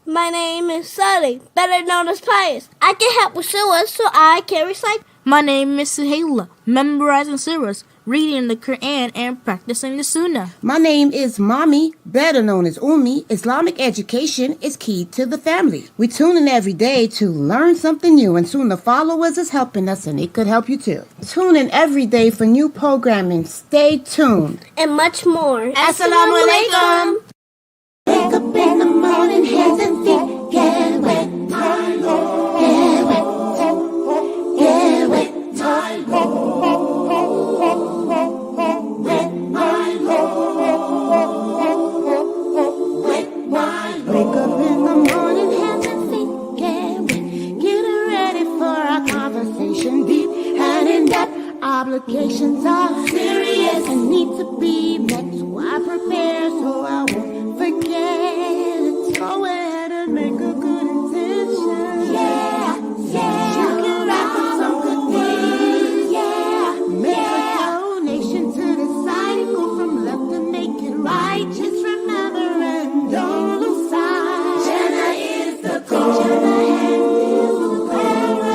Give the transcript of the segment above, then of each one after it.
My name is Sully, better known as Pius. I can help with sewers so I can recycle. My name is Suhaila, memorizing surahs, reading the Quran, and practicing the Sunnah. My name is Mommy, better known as Umi. Islamic education is key to the family. We tune in every day to learn something new, and Sunnahfollowers is helping us, and it could help you too. Tune in every day for new programming. Stay tuned. And much more. Assalamu alaikum. Wake up in the morning, hands and feet get wet. My Lord. Get wet. Get wet. My Lord. Wet, my Lord. Wet, my Lord. Wake up in the morning, hands and feet get wet. Get ready for our conversation, deep and in depth. Obligations are serious and need to be met. So I prepare so I won't forget. Go ahead and make a good intention. Yeah, yeah. You can wrap up some good things. Yeah, make a donation to the side and go from left to make it right. Just remember and don't lose sight. Jannah is the goal.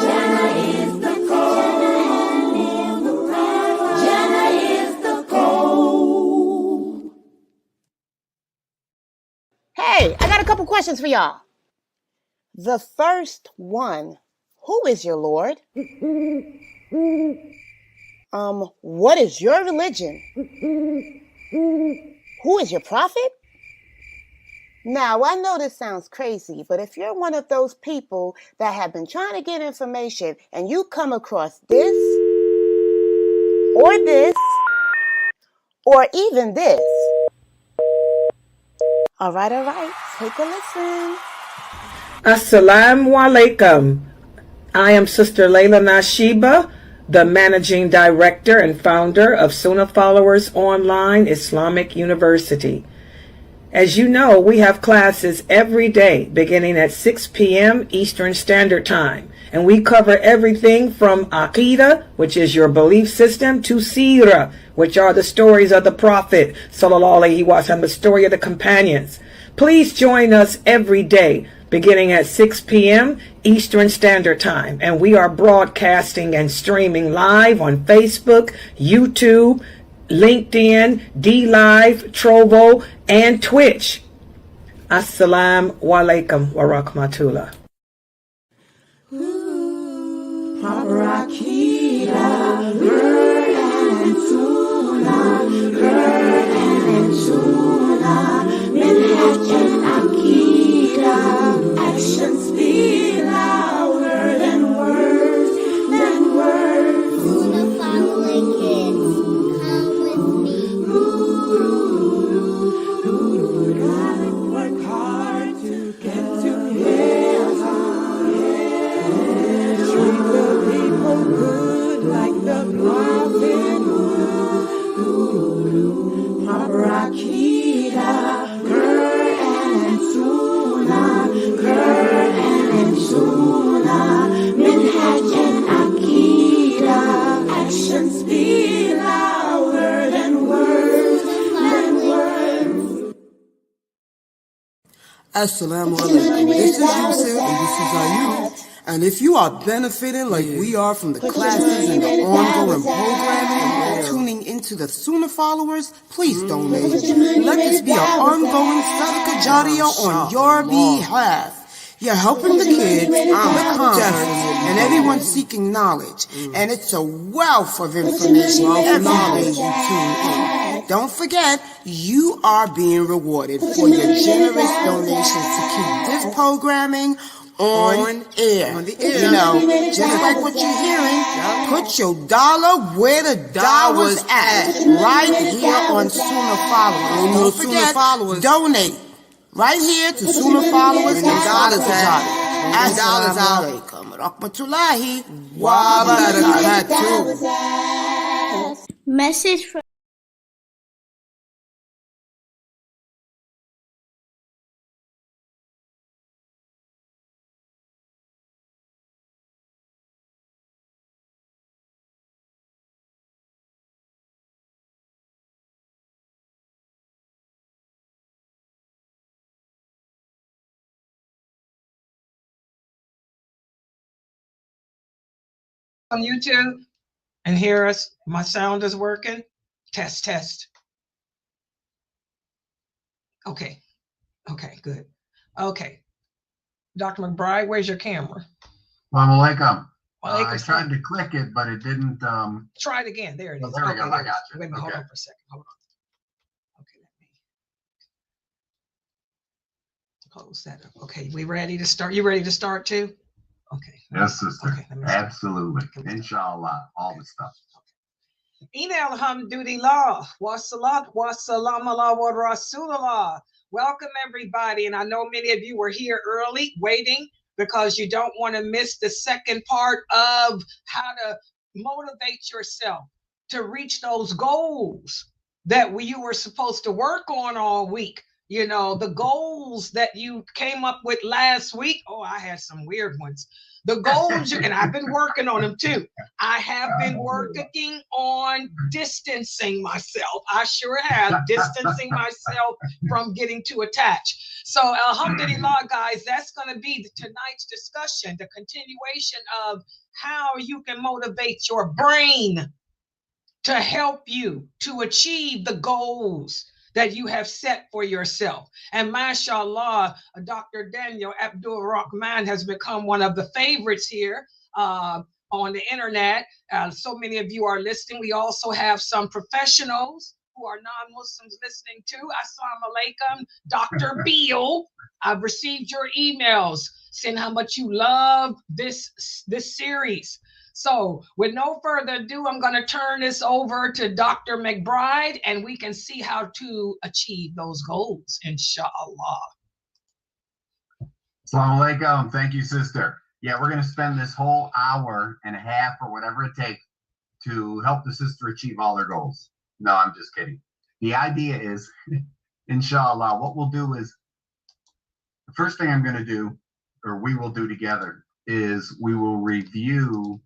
Jannah is the goal. Jannah is the goal. Hey, I got a couple questions for y'all. The first one, who is your Lord? What is your religion? Who is your prophet? Now, I know this sounds crazy, but if you're one of those people that have been trying to get information and you come across this, or even this. All right, take a listen. Assalamu alaikum. I am Sister Layla Nashiba, the Managing Director and founder of Sunnahfollowers Online Islamic University. As you know, we have classes every day beginning at 6 p.m. Eastern Standard Time. And we cover everything from Aqidah, which is your belief system, to Seerah, which are the stories of the Prophet, Sallallahu Alaihi Wasallam, the story of the companions. Please join us every day beginning at 6 p.m. Eastern Standard Time. And we are broadcasting and streaming live on Facebook, YouTube, LinkedIn, DLive, Trovo, and Twitch. Assalamu alaikum wa rahmatullah. Proper Akida, Quran and Sunnah, Quran and Sunnah, Minhaj and Akida, actions speak louder than words, Sunnah-following kids, come with me. Gotta work hard to get to heaven. Treat the people good like the prophet would. Proper Akida, Quran and Sunnah, Quran and Sunnah, Minhaj and Akida, actions speak louder than words, Assalamu alaikum. This is Yusuf and this is Ayub. And if you are benefiting like we are from the classes and the ongoing programming and tuning into the Sunnahfollowers, please donate. Let this be an ongoing Sadaqah Jariyah on your behalf. You're helping the kids, the converts, and everyone seeking knowledge. And it's a wealth of information every day you tune in. Don't forget, you are being rewarded for your generous donations to keep this programming on air. You know, just like what you're hearing, put your dollar where the dollar's at. Right here on Sunnahfollowers. Don't forget, donate. Right here to Sunnahfollowers and Dollars Out. Assalamu alaikum rahmatullahi wa barakatuh. Message from on YouTube and hear us? My sound is working. Test, test. Okay. Okay, good. Okay. Dr. McBride, where's your camera? Assalamu alaikum. I Walaikum tried salam. to click it, but it didn't. Try it again. There it Oh, is. there we Okay, go. there I it got is. you. Wait a minute. Hold Okay. on for a second. Hold on. Okay, let me close that up. Okay, we ready to start? You ready to start too? Okay. Yes, sister. Okay, let me start. Absolutely. Inshallah. All the stuff. Ina alhamdulillah, wa salat wa salam ala wa rasulullah. Welcome everybody, and I know many of you were here early waiting because you don't want to miss the second part of how to motivate yourself to reach those goals that you were supposed to work on all week. You know, the goals that you came up with last week. Oh, I had some weird ones. The goals, and I've been working on them too. I have been working on distancing myself. I sure have, distancing myself from getting too attached. So, alhamdulillah, guys, that's going to be tonight's discussion, the continuation of how you can motivate your brain to help you to achieve the goals that you have set for yourself. And mashallah, Dr. Daniel Abdul Rahman has become one of the favorites here on the internet. So many of you are listening. We also have some professionals who are non-Muslims listening too. Assalamu alaikum, Dr. Beal. I've received your emails saying how much you love this series. So with no further ado, I'm going to turn this over to Dr. McBride, and we can see how to achieve those goals, inshallah. Assalamu alaikum. Thank you, sister. Yeah, we're going to spend this whole hour and a half or whatever it takes to help the sister achieve all their goals. No, I'm just kidding. The idea is, inshallah, what we'll do is, the first thing I'm going to do, or we will do together, is we will review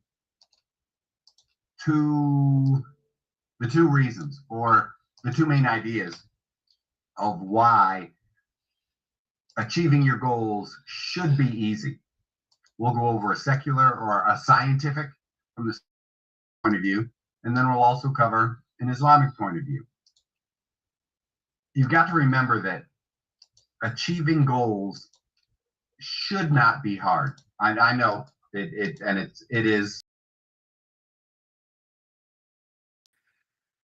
the two reasons, or the two main ideas of why achieving your goals should be easy. We'll go over a secular or a scientific from the point of view, and then we'll also cover an Islamic point of view. You've got to remember that achieving goals should not be hard. I know it is.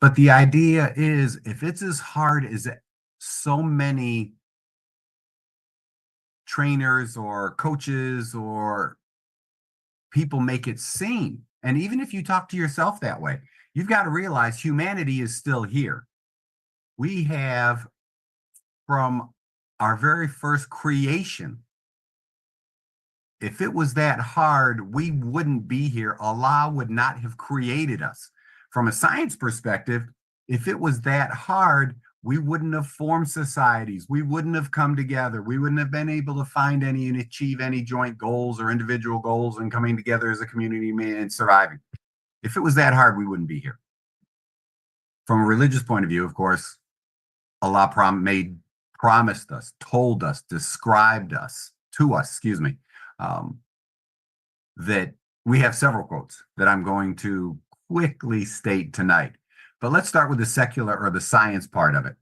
But the idea is, if it's as hard as so many trainers or coaches or people make it seem, and even if you talk to yourself that way, you've got to realize humanity is still here. We have, from our very first creation, if it was that hard, we wouldn't be here. Allah would not have created us. From a science perspective, if it was that hard, we wouldn't have formed societies. We wouldn't have come together. We wouldn't have been able to find any and achieve any joint goals or individual goals and coming together as a community and surviving. If it was that hard, we wouldn't be here. From a religious point of view, of course, Allah promised us, told us, described us, to us, that we have several quotes that I'm going to quickly state tonight. But let's start with the secular or the science part of it.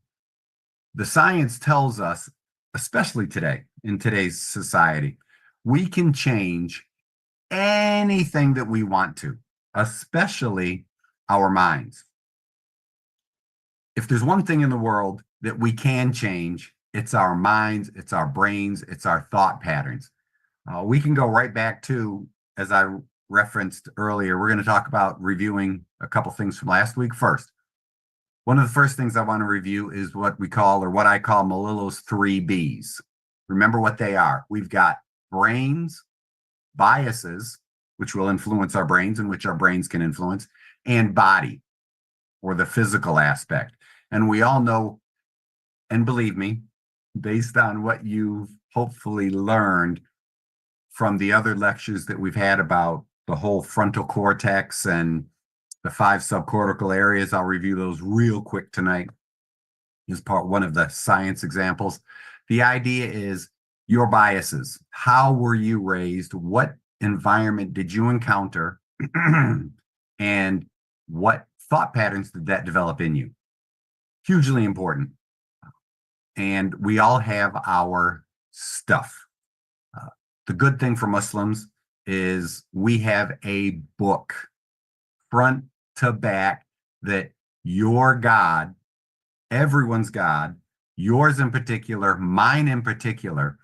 The science tells us, especially today, in today's society, we can change anything that we want to, especially our minds. If there's one thing in the world that we can change, it's our minds, it's our brains, it's our thought patterns. We can go right back to, as I referenced earlier, we're going to talk about reviewing a couple things from last week first. One of the first things I want to review is what we call, or what I call, Malillo's 3 B's. Remember what they are. We've got brains, biases, which will influence our brains and which our brains can influence, and body, or the physical aspect. And we all know, and believe me, based on what you've hopefully learned from the other lectures that we've had about the whole frontal cortex and the 5 subcortical areas, I'll review those real quick tonight as part one of the science examples. The idea is your biases. How were you raised? What environment did you encounter And what thought patterns did that develop in you? Hugely important. And we all have our stuff. The good thing for Muslims is we have a book, front to back, that your God, everyone's God, yours in particular, mine in particular,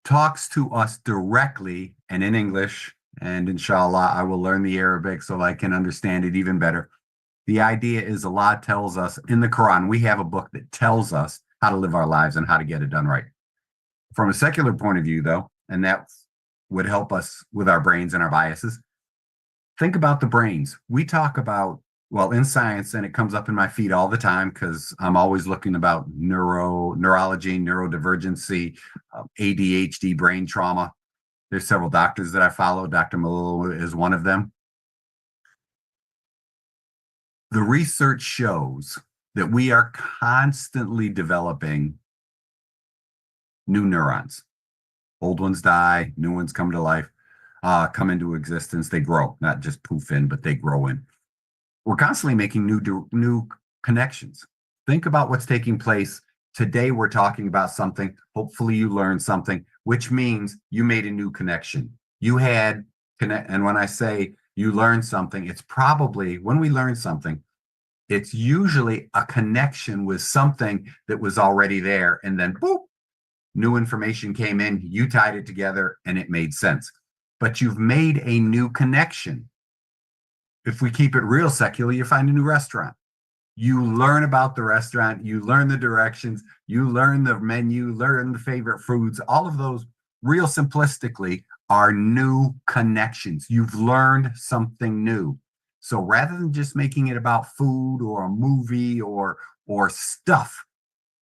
talks to us directly and in English. And inshallah, I will learn the Arabic so I can understand it even better. The idea is Allah tells us in the Quran, we have a book that tells us how to live our lives and how to get it done right. From a secular point of view, though, and that would help us with our brains and our biases, think about the brains. We talk about, well, in science, and it comes up in my feed all the time because I'm always looking about neurology, neurodivergency, ADHD, brain trauma. There's several doctors that I follow. Dr. Malil is one of them. The research shows that we are constantly developing new neurons. Old ones die, new ones come to life, come into existence. They grow, not just poof in, but they grow in. We're constantly making new connections. Think about what's taking place. Today, we're talking about something. Hopefully you learned something, which means you made a new connection. You had connect. And when I say you learned something, it's probably when we learn something, it's usually a connection with something that was already there. And then boop, new information came in, you tied it together and it made sense. But you've made a new connection. If we keep it real secular, you find a new restaurant. You learn about the restaurant, you learn the directions, you learn the menu, learn the favorite foods. All of those, real simplistically, are new connections. You've learned something new. So rather than just making it about food or a movie or stuff,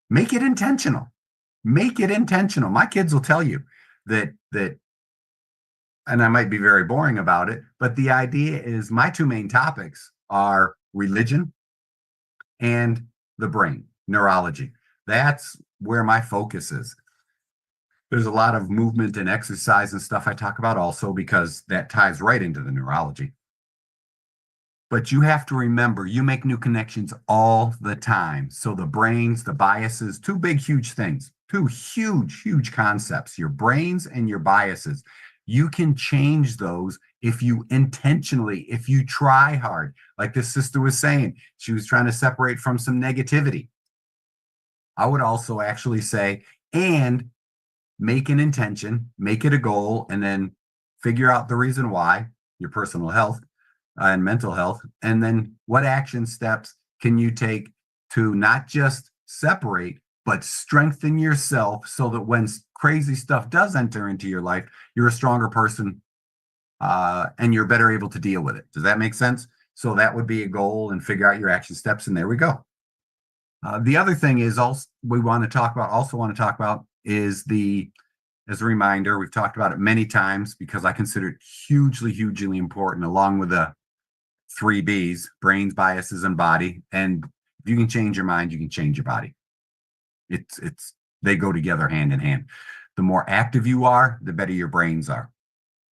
make it intentional. Make it intentional. My kids will tell you that, and I might be very boring about it, but the idea is my two main topics are religion and the brain, neurology. That's where my focus is. There's a lot of movement and exercise and stuff I talk about also because that ties right into the neurology. But you have to remember, you make new connections all the time. So the brains, the biases, two big, huge things, two huge, huge concepts, your brains and your biases. You can change those if you intentionally, if you try hard. Like this sister was saying, she was trying to separate from some negativity. I would also actually say, and make an intention, make it a goal, and then figure out the reason why, your personal health and mental health. And then what action steps can you take to not just separate, but strengthen yourself so that when crazy stuff does enter into your life, you're a stronger person and you're better able to deal with it. Does that make sense? So that would be a goal, and figure out your action steps. And there we go. The other thing is also want to talk about is as a reminder, we've talked about it many times because I consider it hugely, hugely important, along with the 3 B's, brains, biases, and body. And if you can change your mind, you can change your body. They go together hand in hand. The more active you are, the better your brains are.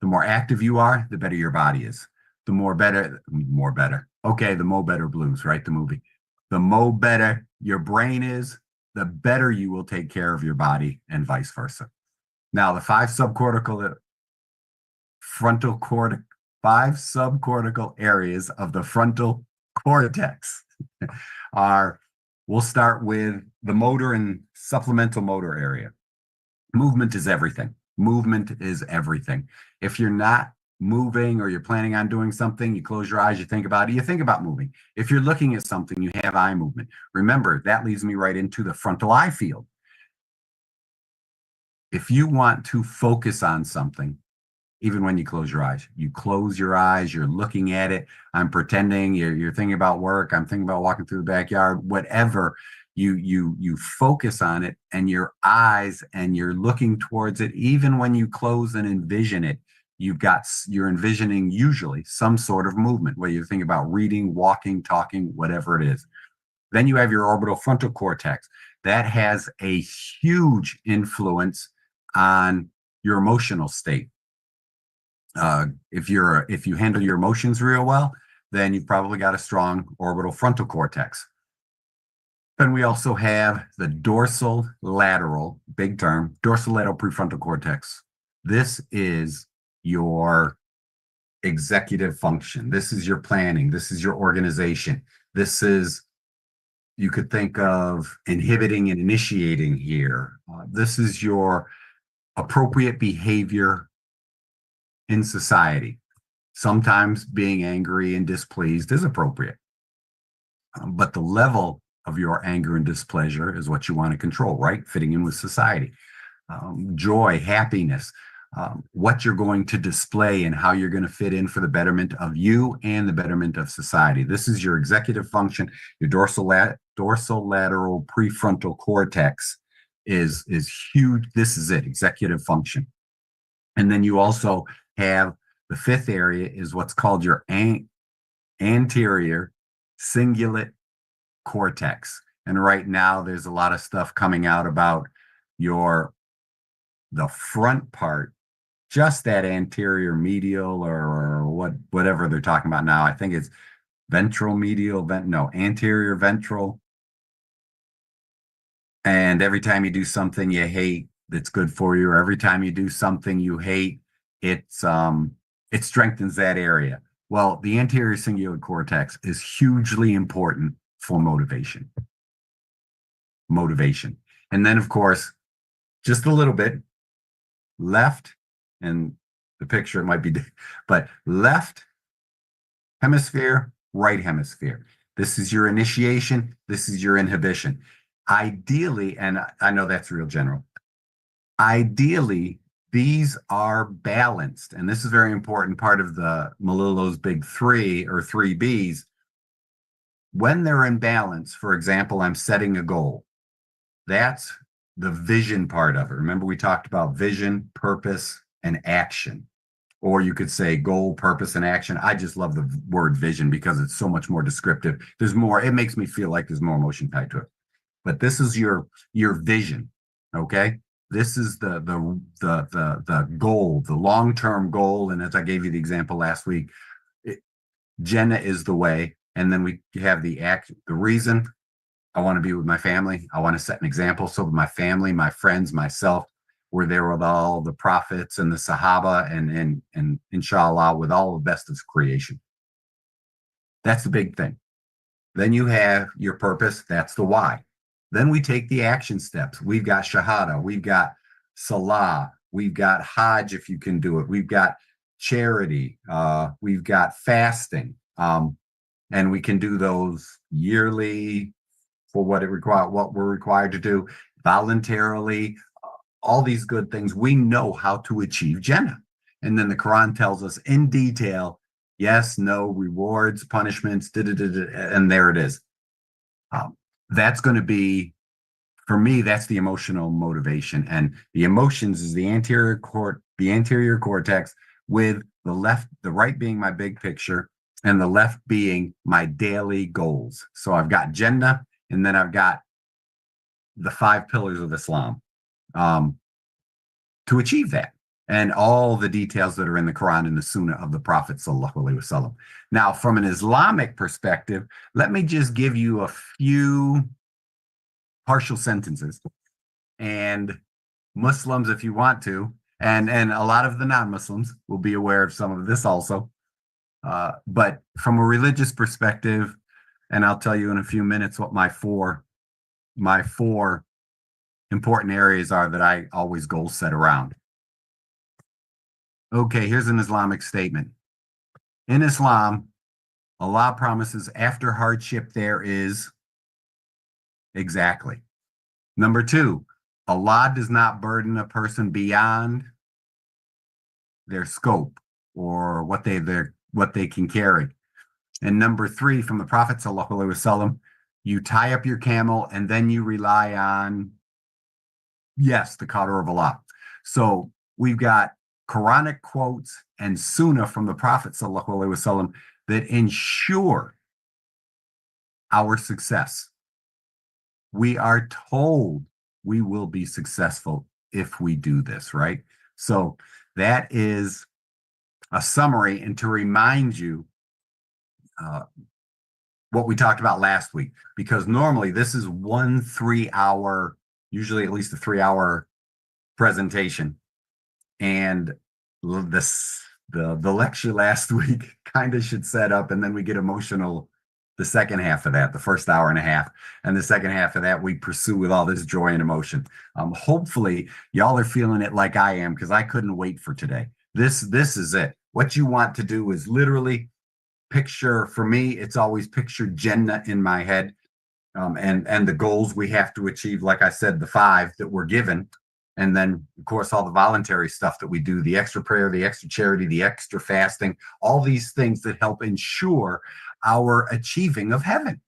The more active you are, the better your body is. The more better. Okay, the Mo Better Blues, right? The movie. The mo better your brain is, the better you will take care of your body, and vice versa. Now, the 5 subcortical areas of the frontal cortex are, we'll start with the motor and supplemental motor area. Movement is everything. Movement is everything. If you're not moving or you're planning on doing something, you close your eyes, you think about it, you think about moving. If you're looking at something, you have eye movement. Remember, that leads me right into the frontal eye field. If you want to focus on something, even when you close your eyes, you're looking at it. I'm pretending you're thinking about work. I'm thinking about walking through the backyard, whatever. You focus on it, and your eyes, and you're looking towards it. Even when you close and envision it, you're envisioning usually some sort of movement, whether you think about reading, walking, talking, whatever it is. Then you have your orbital frontal cortex. That has a huge influence on your emotional state. If you handle your emotions real well, then you've probably got a strong orbital frontal cortex. Then we also have the dorsal lateral, big term, dorsal lateral prefrontal cortex. This is your executive function. This is your planning. This is your organization. This is, you could think of inhibiting and initiating here. This is your appropriate behavior in society. Sometimes being angry and displeased is appropriate. But the level of your anger and displeasure is what you want to control, right? Fitting in with society. Joy, happiness, what you're going to display and how you're going to fit in for the betterment of you and the betterment of society. This is your executive function. Your dorsal lateral prefrontal cortex is huge. This is it, executive function. And then you also have the fifth area is what's called your anterior cingulate cortex. And right now there's a lot of stuff coming out about the front part, just that anterior medial or whatever they're talking about now. I think it's ventral medial, anterior ventral. And every time you do something you hate that's good for you, or every time you do something you hate, it strengthens that area. Well, the anterior cingulate cortex is hugely important for motivation. And then, of course, just a little bit left, and the picture it might be, but left hemisphere, right hemisphere. This is your initiation. This is your inhibition. Ideally, and I know that's real general, ideally, these are balanced. And this is a very important part of the Melillo's Big Three or 3Bs. When they're in balance, for example, I'm setting a goal. That's the vision part of it. Remember, we talked about vision, purpose, and action. Or you could say goal, purpose, and action. I just love the word vision because it's so much more descriptive. There's more, it makes me feel like there's more emotion tied to it. But this is your vision, okay? This is the goal, the long-term goal. And as I gave you the example last week, Jenna is the way. And then we have the reason. I want to be with my family. I want to set an example. So my family, my friends, myself, we're there with all the prophets and the Sahaba and inshallah, with all the best of creation. That's the big thing. Then you have your purpose. That's the why. Then we take the action steps. We've got Shahada. We've got Salah. We've got Hajj, if you can do it. We've got charity. We've got fasting. And we can do those yearly for what we're required to do voluntarily, all these good things. We know how to achieve Jannah. And then the Quran tells us in detail, yes, no, rewards, punishments, and there it is. That's going to be, for me, that's the emotional motivation. And the emotions is the anterior cortex, with the right being my big picture, and the left being my daily goals. So I've got Jannah, and then I've got the 5 pillars of Islam to achieve that, and all the details that are in the Quran and the Sunnah of the Prophet sallallahu alaihi wasallam. Now, from an Islamic perspective, let me just give you a few partial sentences, and Muslims, if you want to, and a lot of the non-Muslims will be aware of some of this also. But from a religious perspective, and I'll tell you in a few minutes what my four important areas are that I always goal set around. Okay, here's an Islamic statement. In Islam, Allah promises after hardship there is exactly. Number 2, Allah does not burden a person beyond their scope or what they can carry. And number 3, from the Prophet sallallahu alaihi wasallam, you tie up your camel and then you rely on, yes, the qadr of Allah. So we've got Quranic quotes and Sunnah from the Prophet sallallahu alaihi wasallam that ensure our success. We are told we will be successful if we do this, right? So that is a summary and to remind you what we talked about last week, because normally this is 1 3-hour, usually at least a 3-hour presentation. And the lecture last week kind of should set up, and then we get emotional the second half of that, the first hour and a half, and the second half of that we pursue with all this joy and emotion. Hopefully y'all are feeling it like I am, because I couldn't wait for today. This is it. What you want to do is literally picture, for me, it's always picture Jannah in my head, and the goals we have to achieve, like I said, the 5 that we're given. And then, of course, all the voluntary stuff that we do, the extra prayer, the extra charity, the extra fasting, all these things that help ensure our achieving of heaven.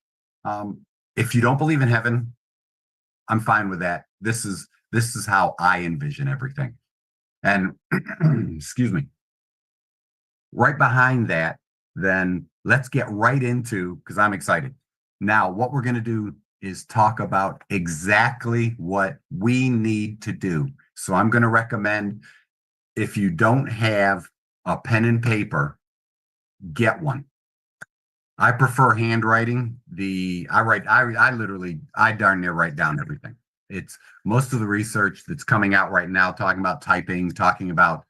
If you don't believe in heaven, I'm fine with that. This is how I envision everything. And excuse me. Right behind that, then let's get right into, because I'm excited. Now, what we're going to do is talk about exactly what we need to do. So I'm going to recommend, if you don't have a pen and paper, get one. I prefer handwriting. I darn near write down everything. It's most of the research that's coming out right now, talking about typing, talking about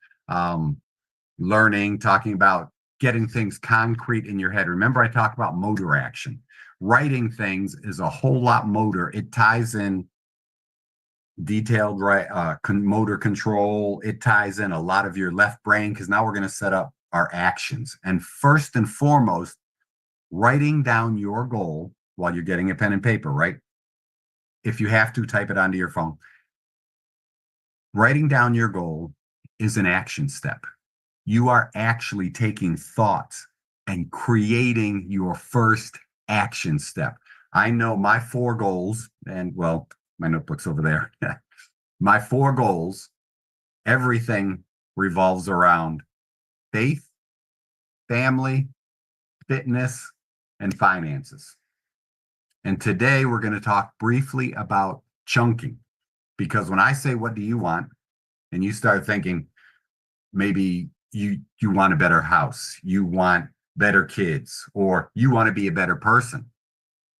learning, talking about getting things concrete in your head. Remember, I talked about motor action. Writing things is a whole lot motor. It ties in detailed motor control. It ties in a lot of your left brain, because now we're going to set up our actions. And first and foremost, writing down your goal while you're getting a pen and paper, right? If you have to, type it onto your phone. Writing down your goal is an action step. You are actually taking thoughts and creating your first action step. I know my 4 goals, and well, my notebook's over there. My 4 goals, everything revolves around faith, family, fitness, and finances. And today we're going to talk briefly about chunking, because when I say, what do you want? And you start thinking, maybe you want a better house, you want better kids, or you want to be a better person.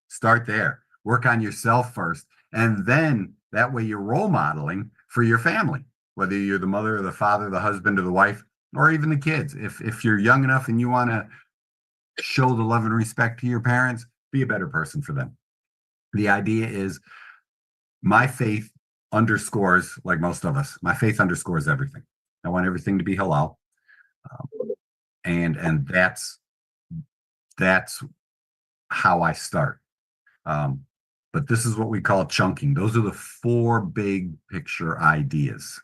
Start there. Work on yourself first. And then that way you're role modeling for your family, whether you're the mother or the father, the husband or the wife, or even the kids. If you're young enough and you want to show the love and respect to your parents, be a better person for them. The idea is, my faith underscores, like most of us, my faith underscores everything. I want everything to be halal. And that's how I start. But this is what we call chunking. Those are the 4 big picture ideas.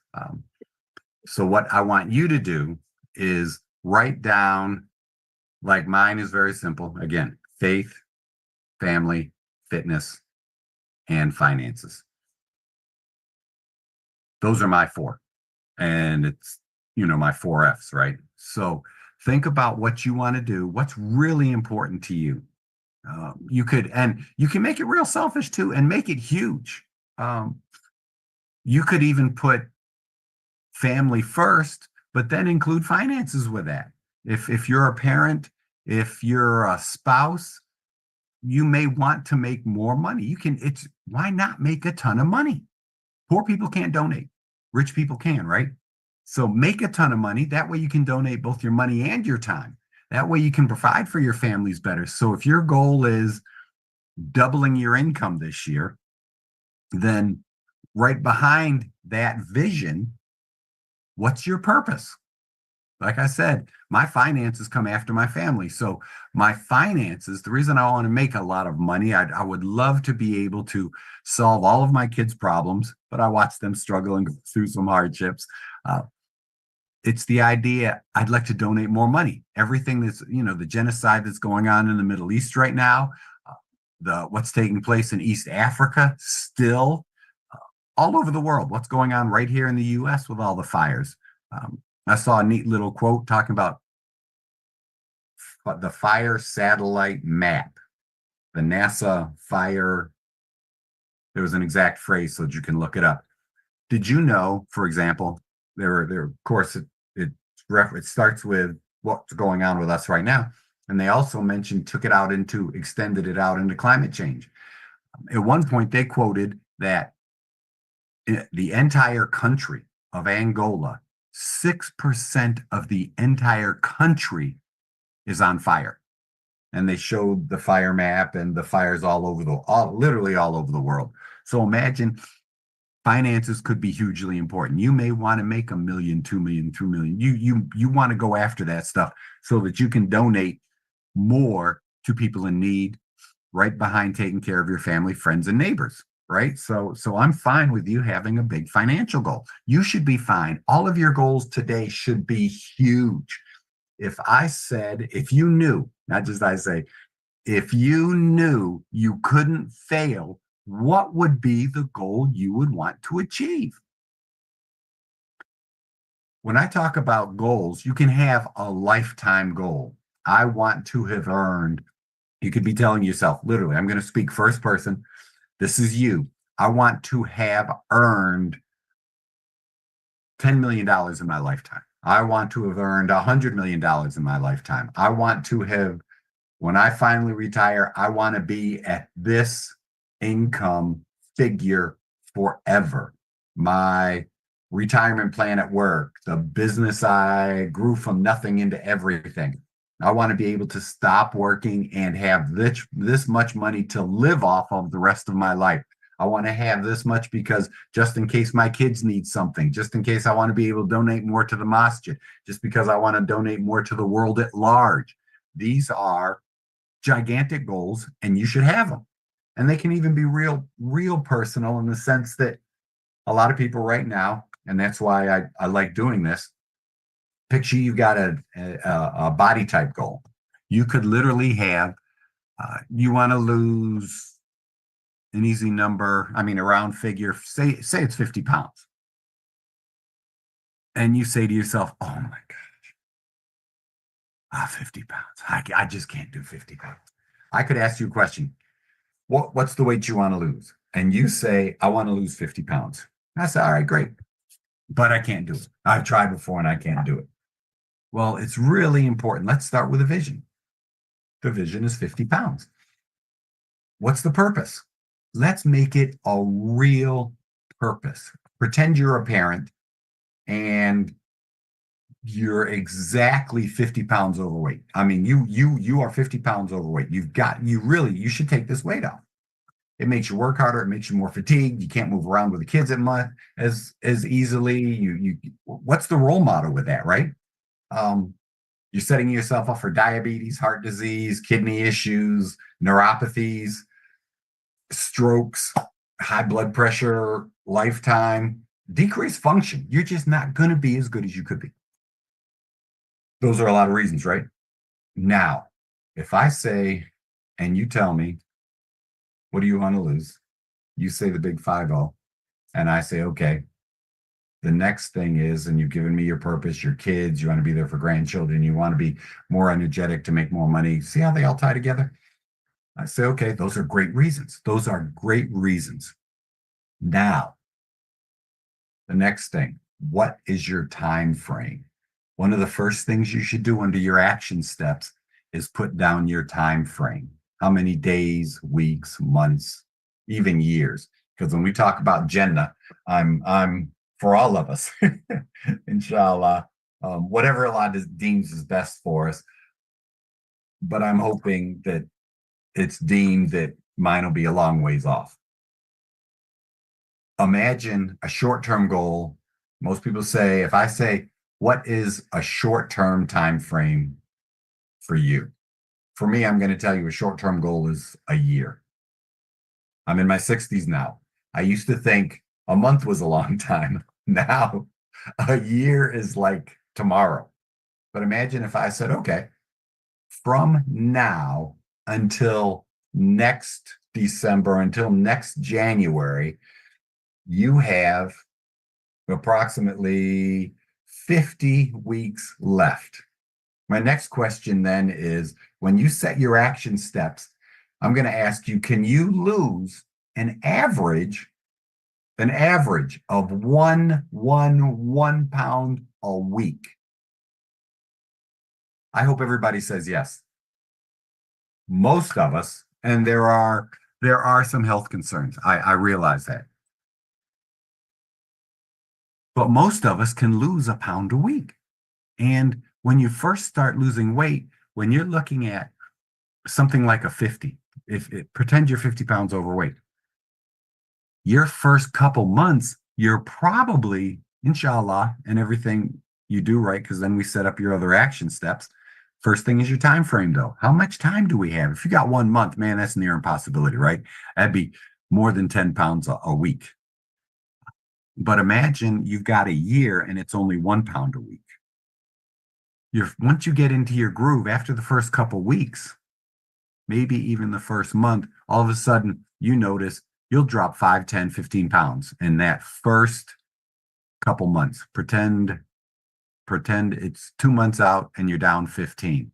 So what I want you to do is write down, like mine is very simple. Again, faith, family, fitness, and finances. Those are my 4. And it's, my 4 F's, right? So think about what you want to do, what's really important to you. You can make it real selfish too, and make it huge. You could even put family first, but then include finances with that. If you're a parent, if you're a spouse, you may want to make more money. Why not make a ton of money? Poor people can't donate. Rich people can, right? So make a ton of money. That way you can donate both your money and your time. That way you can provide for your families better. So if your goal is doubling your income this year, then right behind that vision, what's your purpose? Like I said, my finances come after my family. So my finances, the reason I want to make a lot of money, I would love to be able to solve all of my kids' problems, but I watch them struggle and go through some hardships. It's the idea, I'd like to donate more money. Everything that's, the genocide that's going on in the Middle East right now, what's taking place in East Africa, still all over the world, what's going on right here in the US with all the fires. I saw a neat little quote talking about the fire satellite map, the NASA fire. There was an exact phrase so that you can look it up. Did you know, for example, of course, it It starts with what's going on with us right now. And they also mentioned, extended it out into climate change. At one point, they quoted that the entire country of Angola, 6% of the entire country is on fire. And they showed the fire map, and the fires literally all over the world. So imagine, finances could be hugely important. You may want to make $1 million, $2 million, $3 million. You want to go after that stuff so that you can donate more to people in need, right behind taking care of your family, friends, and neighbors. Right. So I'm fine with you having a big financial goal. You should be fine. All of your goals today should be huge. If you knew, not just I say, if you knew you couldn't fail, what would be the goal you would want to achieve? When I talk about goals, you can have a lifetime goal. I want to have earned, you could be telling yourself, literally, I'm going to speak first person. This is you. I want to have earned $10 million in my lifetime. I want to have earned $100 million in my lifetime. I want to have, when I finally retire, I want to be at this income figure forever. My retirement plan at work, the business I grew from nothing into everything. I want to be able to stop working and have this much money to live off of the rest of my life. I want to have this much because just in case my kids need something, just in case I want to be able to donate more to the masjid, just because I want to donate more to the world at large. These are gigantic goals, and you should have them. And they can even be real personal, in the sense that a lot of people right now, and that's why I like doing this, picture you've got a body type goal. You could literally have, you want to lose an easy number, a round figure, say it's 50 pounds. And you say to yourself, oh my gosh, 50 pounds. I just can't do 50 pounds. I could ask you a question. What's the weight you want to lose? And you say, I want to lose 50 pounds. I say, all right, great. But I can't do it. I've tried before and I can't do it. Well, it's really important. Let's start with a vision. The vision is 50 pounds. What's the purpose? Let's make it a real purpose. Pretend you're a parent and you're exactly 50 pounds overweight. You are 50 pounds overweight. You should take this weight off. It makes you work harder. It makes you more fatigued. You can't move around with the kids as easily. What's the role model with that, right? You're setting yourself up for diabetes, heart disease, kidney issues, neuropathies, strokes, high blood pressure, lifetime, decreased function. You're just not going to be as good as you could be. Those are a lot of reasons, right? Now, if I say, and you tell me, what do you want to lose? You say the big 5-0, and I say, okay. The next thing is, and you've given me your purpose, your kids, you want to be there for grandchildren, you want to be more energetic to make more money. See how they all tie together? I say, okay, those are great reasons. Those are great reasons. Now, the next thing, what is your time frame? One of the first things you should do under your action steps is put down your time frame. How many days, weeks, months, even years? Because when we talk about Jannah, I'm for all of us, inshallah, whatever Allah deems is best for us. But I'm hoping that it's deemed that mine will be a long ways off. Imagine a short-term goal. Most people say, if I say, what is a short-term time frame for you? For me, I'm going to tell you a short-term goal is a year. I'm in my 60s now. I used to think a month was a long time. Now, a year is like tomorrow. But imagine if I said, okay, from now until next December, until next January, you have approximately 50 weeks left. My next question then is, when you set your action steps, I'm going to ask you, can you lose an average of one pound a week? I hope everybody says yes. Most of us, and there are some health concerns. I realize that. But most of us can lose a pound a week. And when you first start losing weight, when you're looking at something like a 50, pretend you're 50 pounds overweight, your first couple months, you're probably, inshallah, and everything you do right, because then we set up your other action steps. First thing is your time frame, though. How much time do we have? If you got 1 month, man, that's near impossibility, right? That'd be more than 10 pounds a week. But imagine you've got a year and it's only 1 pound a week. Once you get into your groove, after the first couple weeks, maybe even the first month, all of a sudden you notice you'll drop 5, 10, 15 pounds in that first couple months. Pretend it's 2 months out and you're down 15.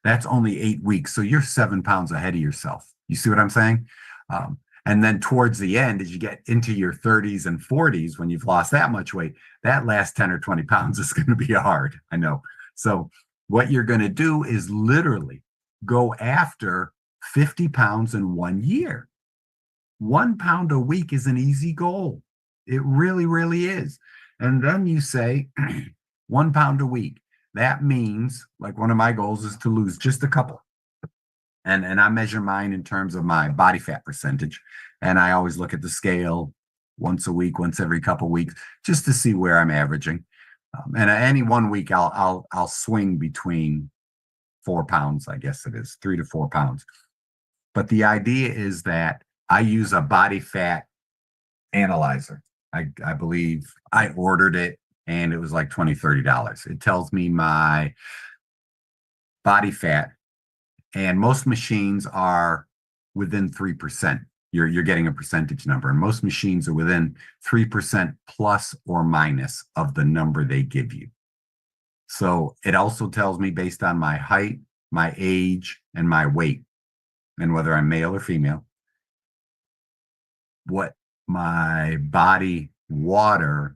That's only 8 weeks. So you're 7 pounds ahead of yourself. You see what I'm saying? And then towards the end, as you get into your 30s and 40s, when you've lost that much weight, that last 10 or 20 pounds is going to be hard. I know. So what you're going to do is literally go after 50 pounds in 1 year. 1 pound a week is an easy goal. It really, really is. And then you say 1 pound a week. That means, like, one of my goals is to lose just a couple. And I measure mine in terms of my body fat percentage. And I always look at the scale once a week, once every couple of weeks, just to see where I'm averaging. And any 1 week, I'll swing between 4 pounds, I guess it is, 3 to 4 pounds. But the idea is that I use a body fat analyzer. I believe I ordered it and it was like $20, $30. It tells me my body fat, and most machines are within 3%. You're getting a percentage number, and most machines are within 3% plus or minus of the number they give you. So it also tells me, based on my height, my age, and my weight, and whether I'm male or female, what my body water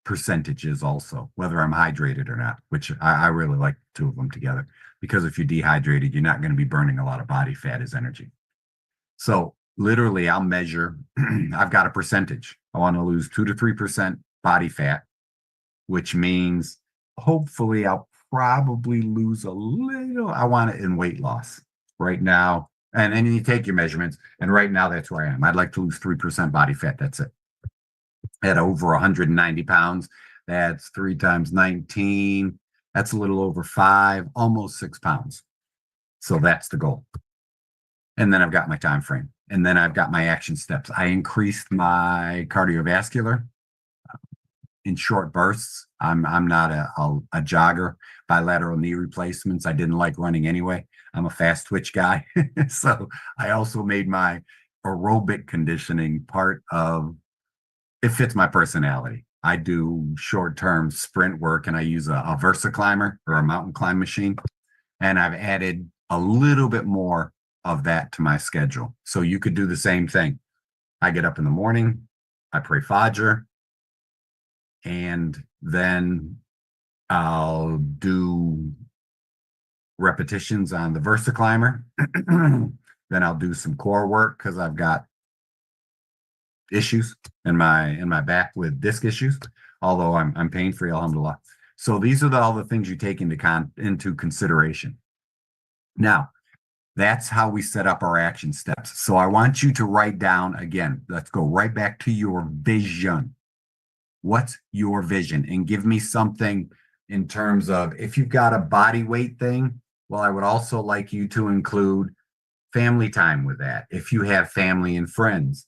percentage is also, whether I'm hydrated or not, which I really like 2 of them together, because if you're dehydrated, you're not going to be burning a lot of body fat as energy. So literally I'll measure, I've got a percentage. I want to lose 2 to 3% body fat, which means hopefully I'll probably lose a little. I want it in weight loss right now. And then you take your measurements, and right now that's where I am. I'd like to lose 3% body fat. That's it. At over 190 pounds, that's 3 times 19. That's a little over 5, almost 6 pounds. So that's the goal. And then I've got my time frame, and then I've got my action steps. I increased my cardiovascular in short bursts. I'm not a jogger. Bilateral knee replacements, I didn't like running anyway. I'm a fast twitch guy. So I also made my aerobic conditioning part of, it fits my personality. I do short-term sprint work, and I use a Versa climber, or a mountain climb machine. And I've added a little bit more of that to my schedule. So you could do the same thing. I get up in the morning, I pray Fajr, and then I'll do repetitions on the Versa climber. Then I'll do some core work, because I've got issues in my back with disc issues, although I'm pain free, alhamdulillah. So these are all the things you take into consideration. Now, that's how we set up our action steps. So I want you to write down again. Let's go right back to your vision. What's your vision? And give me something in terms of, if you've got a body weight thing, well, I would also like you to include family time with that. If you have family and friends,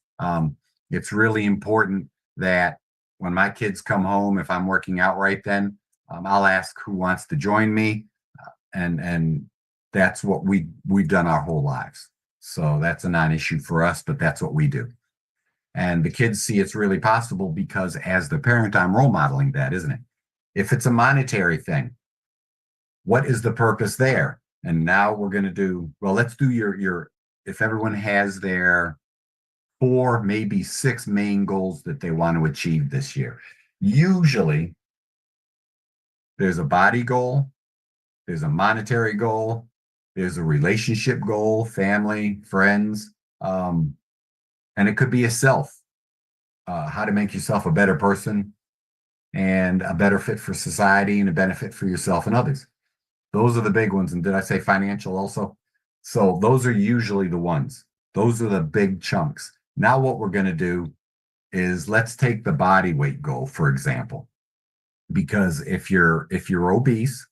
it's really important that when my kids come home, if I'm working out right then, I'll ask who wants to join me. And that's what we've done our whole lives. So that's a non-issue for us, but that's what we do. And the kids see it's really possible, because as the parent, I'm role modeling that, isn't it? If it's a monetary thing, what is the purpose there? And now we're going to do, well, let's do your, if everyone has their 4, maybe 6 main goals that they want to achieve this year. Usually there's a body goal, There's a monetary goal. There's a relationship goal, family, friends, and it could be a self, how to make yourself a better person and a better fit for society and a benefit for yourself and others. Those are the big ones. And did I say financial also? So those are usually the ones. Those are the big chunks. Now what we're going to do is let's take the body weight goal, for example, because if you're obese,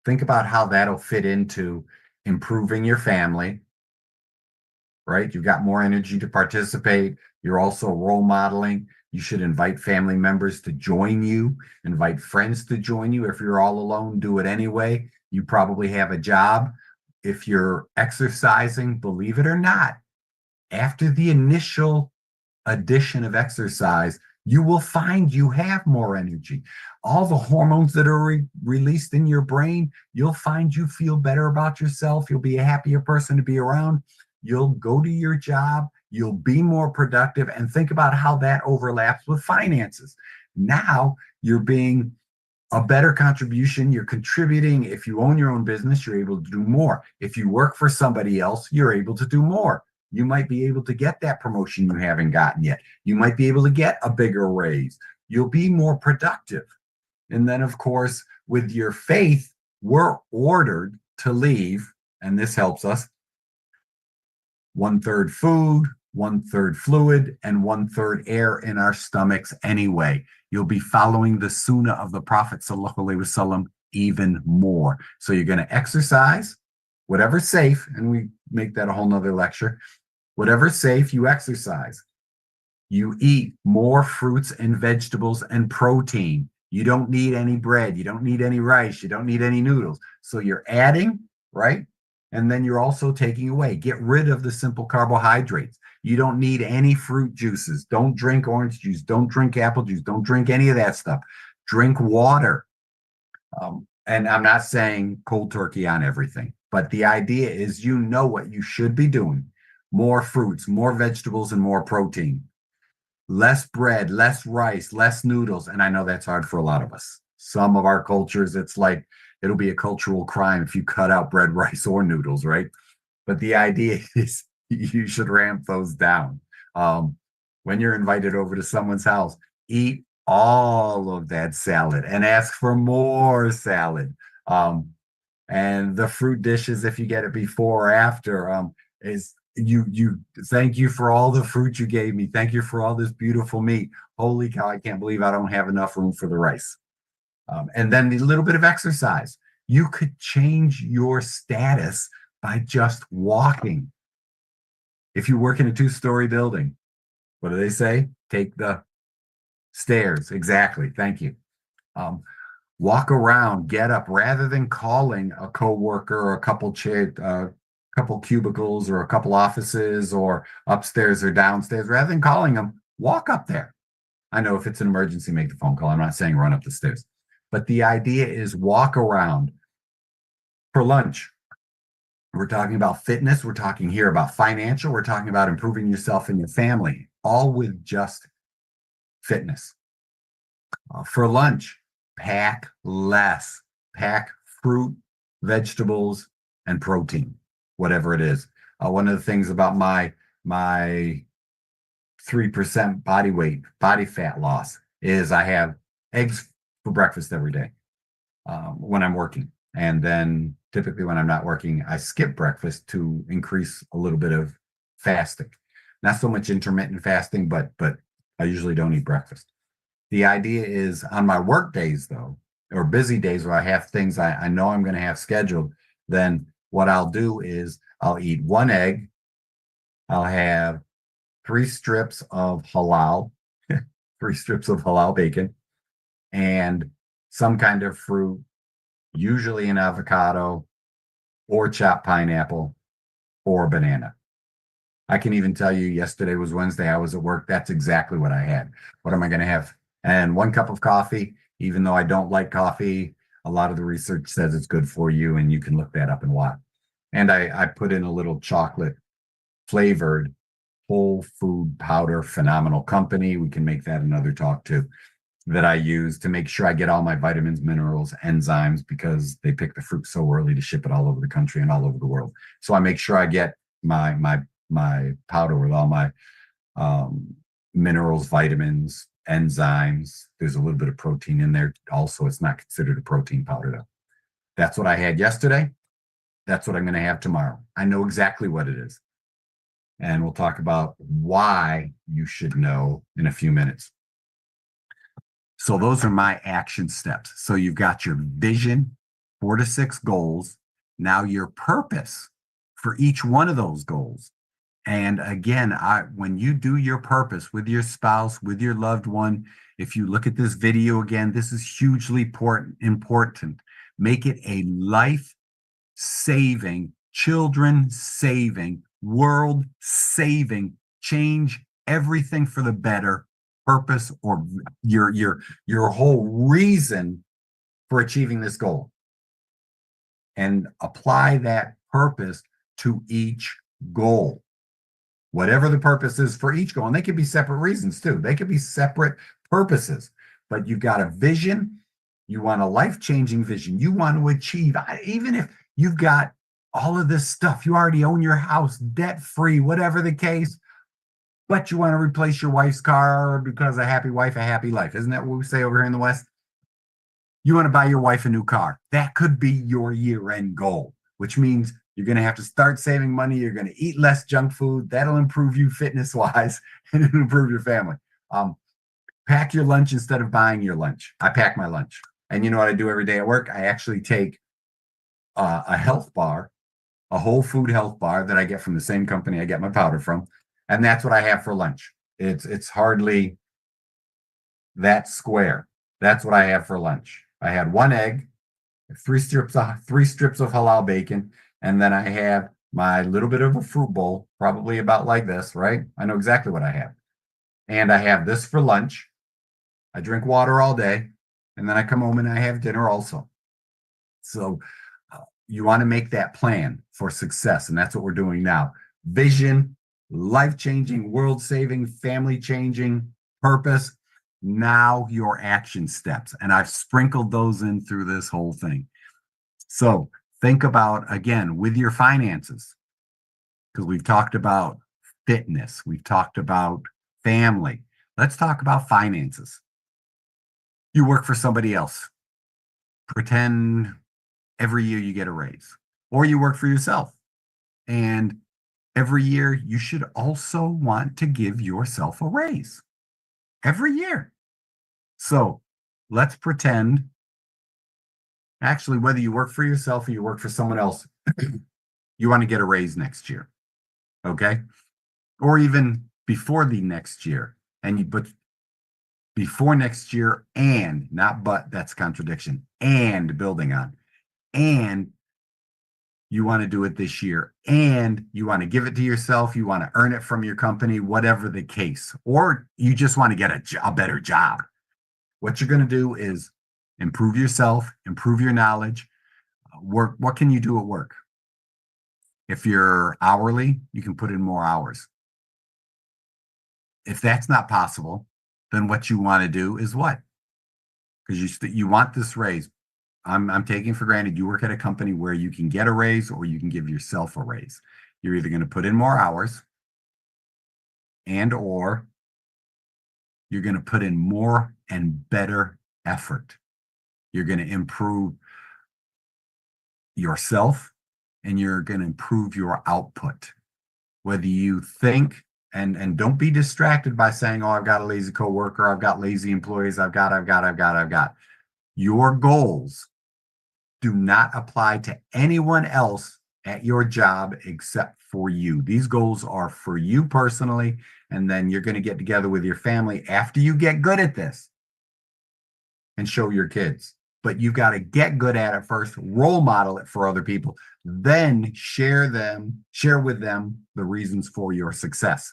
think about how that'll fit into improving your family, right? You've got more energy to participate. You're also role modeling. You should invite family members to join you, invite friends to join you. If you're all alone, do it anyway. You probably have a job. If you're exercising, believe it or not, after the initial addition of exercise, you will find you have more energy. All the hormones that are released in your brain, you'll find you feel better about yourself. You'll be a happier person to be around. You'll go to your job. You'll be more productive. And think about how that overlaps with finances. Now you're being a better contribution. You're contributing. If you own your own business, you're able to do more. If you work for somebody else, you're able to do more. You might be able to get that promotion you haven't gotten yet. You might be able to get a bigger raise. You'll be more productive. And then, of course, with your faith, we're ordered to leave, and this helps us, 1/3 food, 1/3 fluid, and 1/3 air in our stomachs anyway. You'll be following the sunnah of the Prophet ﷺ even more. So you're going to exercise, whatever's safe, and we make that a whole nother lecture. Whatever's safe, you exercise. You eat more fruits and vegetables and protein. You don't need any bread. You don't need any rice. You don't need any noodles. So you're adding, right? And then you're also taking away. Get rid of the simple carbohydrates. You don't need any fruit juices. Don't drink orange juice. Don't drink apple juice. Don't drink any of that stuff. Drink water. And I'm not saying cold turkey on everything, but the idea is you know what you should be doing. More fruits, more vegetables, and more protein. Less bread, less rice, less noodles. And I know that's hard for a lot of us. Some of our cultures, it's like it'll be a cultural crime if you cut out bread, rice, or noodles, right? But the idea is you should ramp those down. When you're invited over to someone's house, eat all of that salad and ask for more salad. And the fruit dishes, if you get it before or after, is you thank you for all the fruit you gave me. Thank you for all this beautiful meat. Holy cow, I can't believe I don't have enough room for the rice. And then the little bit of exercise. You could change your status by just walking. If you work in a 2-story building, what do they say? Take the stairs. Exactly. Thank you. Walk around, get up, rather than calling a coworker or a couple cubicles or a couple offices or upstairs or downstairs. Rather than calling them, walk up there. I know if it's an emergency, make the phone call. I'm not saying run up the stairs, but the idea is walk around. For lunch, we're talking about fitness. We're talking here about financial. We're talking about improving yourself and your family, all with just fitness. For lunch, pack less. Pack fruit, vegetables, and protein, whatever it is. One of the things about my 3% body fat loss is I have eggs for breakfast every day when I'm working. And then typically when I'm not working, I skip breakfast to increase a little bit of fasting. Not so much intermittent fasting, but I usually don't eat breakfast. The idea is on my work days, though, or busy days where I have things I know I'm going to have scheduled, then what I'll do is I'll eat 1 egg. I'll have 3 strips of halal, 3 strips of halal bacon, and some kind of fruit, usually an avocado or chopped pineapple or a banana. I can even tell you yesterday was Wednesday. I was at work. That's exactly what I had. What am I going to have? And 1 cup of coffee, even though I don't like coffee, a lot of the research says it's good for you, and you can look that up and watch. And I put in a little chocolate flavored whole food powder, phenomenal company. We can make that another talk too. that I use to make sure I get all my vitamins, minerals, enzymes, because they pick the fruit so early to ship it all over the country and all over the world. So I make sure I get my powder with all my minerals, vitamins, enzymes. There's a little bit of protein in there. Also, it's not considered a protein powder though. That's what I had yesterday. That's what I'm going to have tomorrow. I know exactly what it is. And we'll talk about why you should know in a few minutes. So those are my action steps. So you've got your vision, 4 to 6 goals. Now your purpose for each one of those goals. And again, when you do your purpose with your spouse, with your loved one, if you look at this video again, this is hugely important. Make it a life-saving, children-saving, world-saving, change everything for the better purpose, or your whole reason for achieving this goal, and apply that purpose to each goal, whatever the purpose is for each goal. And they could be separate reasons too. They could be separate purposes, but you've got a vision. You want a life-changing vision. You want to achieve, even if you've got all of this stuff, you already own your house, debt-free, whatever the case, but you want to replace your wife's car because a happy wife, a happy life. Isn't that what we say over here in the West? You want to buy your wife a new car. That could be your year-end goal, which means you're going to have to start saving money. You're going to eat less junk food. That'll improve you fitness-wise, and it'll improve your family. Pack your lunch instead of buying your lunch. I pack my lunch. And you know what I do every day at work? I actually take a health bar, a whole food health bar that I get from the same company I get my powder from. And that's what I have for lunch. It's hardly that square. That's what I have for lunch. I had 1 egg, 3 strips of halal bacon, and then I have my little bit of a fruit bowl, probably about like this, right? I know exactly what I have. And I have this for lunch. I drink water all day, and then I come home and I have dinner also. So you want to make that plan for success, and that's what we're doing now. Vision, life-changing, world-saving, family-changing, purpose. Now your action steps. And I've sprinkled those in through this whole thing. So think about, again, with your finances, because we've talked about fitness. We've talked about family. Let's talk about finances. You work for somebody else. Pretend every year you get a raise. Or you work for yourself. And every year, you should also want to give yourself a raise. Every year. So let's pretend, actually, whether you work for yourself or you work for someone else, you want to get a raise next year. Okay? Or even before the next year. But before next year, and not but, that's contradiction, and building on. And you want to do it this year, and you want to give it to yourself. You want to earn it from your company, whatever the case, or you just want to get a better job. What you're going to do is improve yourself, improve your knowledge. Work. What can you do at work? If you're hourly, you can put in more hours. If that's not possible, then what you want to do is what? Because you want this raise. I'm taking for granted you work at a company where you can get a raise or you can give yourself a raise. You're either going to put in more hours or you're going to put in more and better effort. You're going to improve yourself and you're going to improve your output. Whether you think, and don't be distracted by saying, oh, I've got a lazy coworker, I've got lazy employees, I've got. Your goals do not apply to anyone else at your job except for you. These goals are for you personally, and then you're going to get together with your family after you get good at this and show your kids. But you've got to get good at it first, role model it for other people, then share with them the reasons for your success.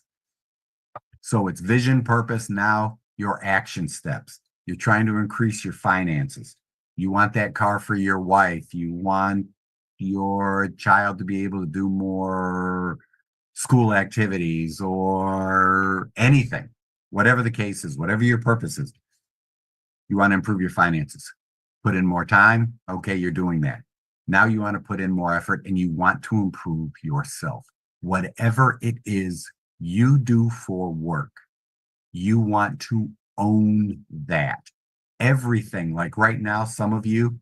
So it's vision, purpose, now your action steps. You're trying to increase your finances. You want that car for your wife. You want your child to be able to do more school activities or anything, whatever the case is, whatever your purpose is. You want to improve your finances. Put in more time. Okay, you're doing that. Now you want to put in more effort and you want to improve yourself. Whatever it is you do for work, you want to own that. Everything, like right now, some of you,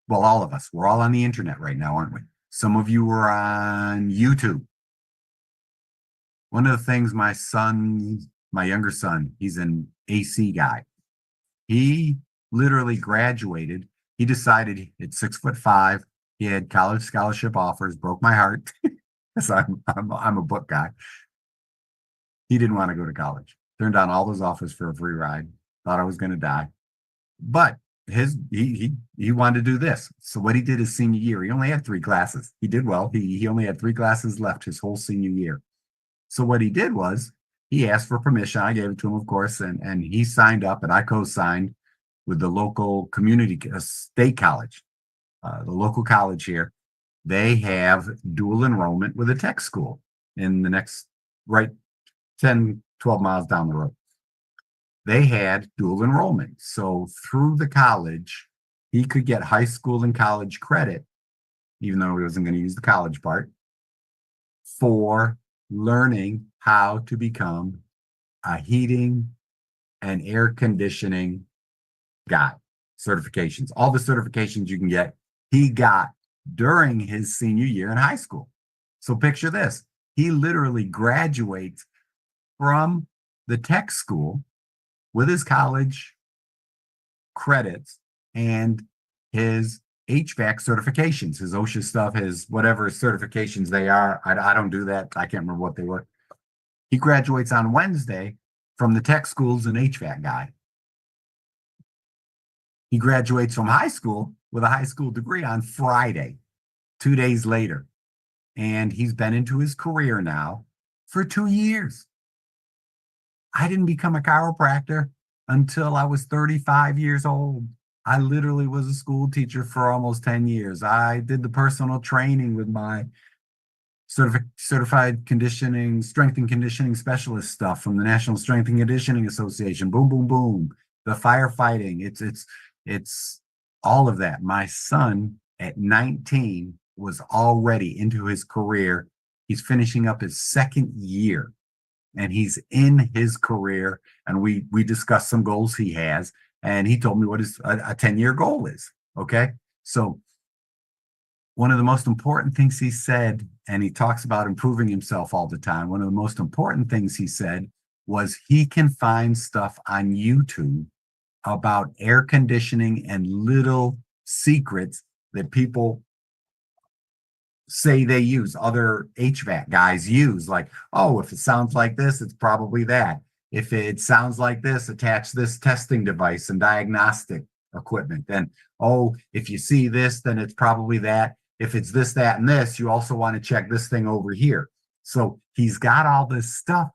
well, all of us, we're all on the internet right now, aren't we? Some of you are on YouTube. One of the things my younger son, he's an AC guy. He literally graduated. He decided at 6'5", he had college scholarship offers, broke my heart because I'm a book guy. He didn't want to go to college. Turned down all those offers for a free ride. Thought I was going to die. But he wanted to do this. So what he did his senior year, he only had 3 classes. He did well. He only had 3 classes left his whole senior year. So what he did was he asked for permission. I gave it to him, of course, and he signed up, and I co-signed with the local community state college, the local college here. They have dual enrollment with a tech school in the next 10, 12 miles down the road. They had dual enrollment. So through the college, he could get high school and college credit, even though he wasn't going to use the college part, for learning how to become a heating and air conditioning guy. Certifications, all the certifications you can get, he got during his senior year in high school. So picture this. He literally graduates from the tech school with his college credits and his HVAC certifications, his OSHA stuff, his whatever certifications they are. I don't do that. I can't remember what they were. He graduates on Wednesday from the tech school's an HVAC guy. He graduates from high school with a high school degree on Friday, 2 days later. And he's been into his career now for 2 years. I didn't become a chiropractor until I was 35 years old. I literally was a school teacher for almost 10 years. I did the personal training with my certified conditioning, strength and conditioning specialist stuff from the National Strength and Conditioning Association. Boom, boom, boom. The firefighting. It's all of that. My son at 19 was already into his career. He's finishing up his 2nd year and he's in his career. And we discussed some goals he has. And he told me what his a 10-year goal is. Okay. So one of the most important things he said, and he talks about improving himself all the time. One of the most important things he said was he can find stuff on YouTube about air conditioning and little secrets that people say they use, other HVAC guys use, like, oh, if it sounds like this, it's probably that. If it sounds like this, attach this testing device and diagnostic equipment. Then, oh, if you see this, then it's probably that. If it's this, that, and this, you also want to check this thing over here. So he's got all this stuff.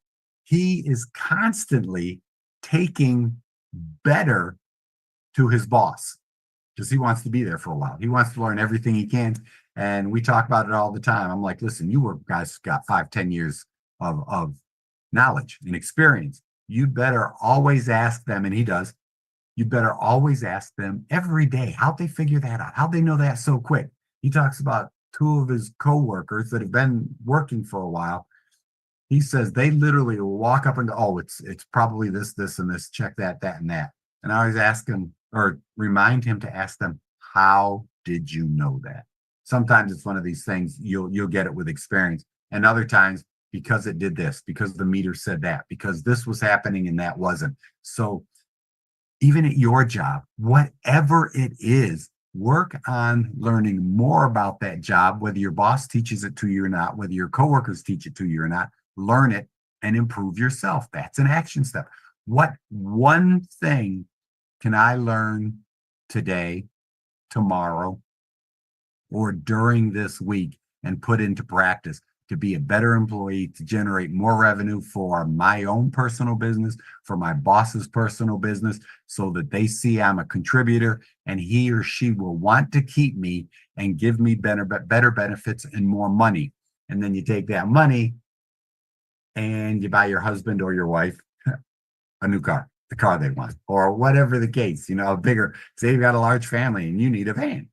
He is constantly taking better to his boss because he wants to be there for a while. He wants to learn everything he can. And we talk about it all the time. I'm like, listen, you guys got 5-10 years of knowledge and experience. You'd better always ask them, and he does. You'd better always ask them every day how'd they figure that out? How'd they know that so quick? He talks about 2 of his coworkers that have been working for a while. He says they literally will walk up and go, oh, it's probably this, this, and this. Check that, that, and that. And I always ask him or remind him to ask them, how did you know that? Sometimes it's one of these things you'll get it with experience, and other times because it did this, because the meter said that, because this was happening and that wasn't. So even at your job, whatever it is, work on learning more about that job, whether your boss teaches it to you or not, whether your coworkers teach it to you or not. Learn it and improve yourself. That's an action step. What one thing can I learn today, tomorrow, or during this week and put into practice to be a better employee, to generate more revenue for my own personal business, for my boss's personal business, so that they see I'm a contributor and he or she will want to keep me and give me better benefits and more money. And then you take that money and you buy your husband or your wife a new car. the car they want, or whatever the case, a bigger, say you've got a large family and you need a van.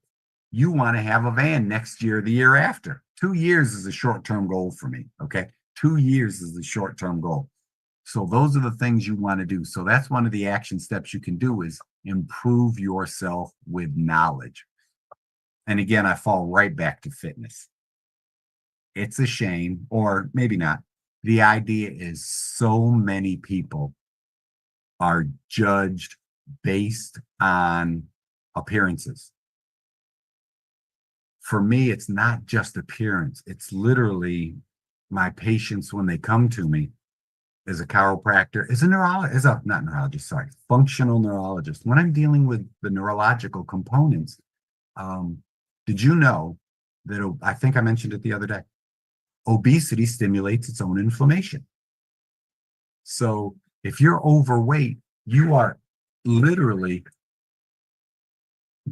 You want to have a van next year, the year after. 2 years is a short-term goal for me. Okay. 2 years is the short-term goal. So those are the things you want to do. So that's one of the action steps you can do is improve yourself with knowledge. And again, I fall right back to fitness. It's a shame, or maybe not. The idea is so many people are judged based on appearances. For me, it's not just appearance. It's literally my patients when they come to me as a chiropractor, functional neurologist. When I'm dealing with the neurological components, did you know that, I think I mentioned it the other day, obesity stimulates its own inflammation. So if you're overweight, you are literally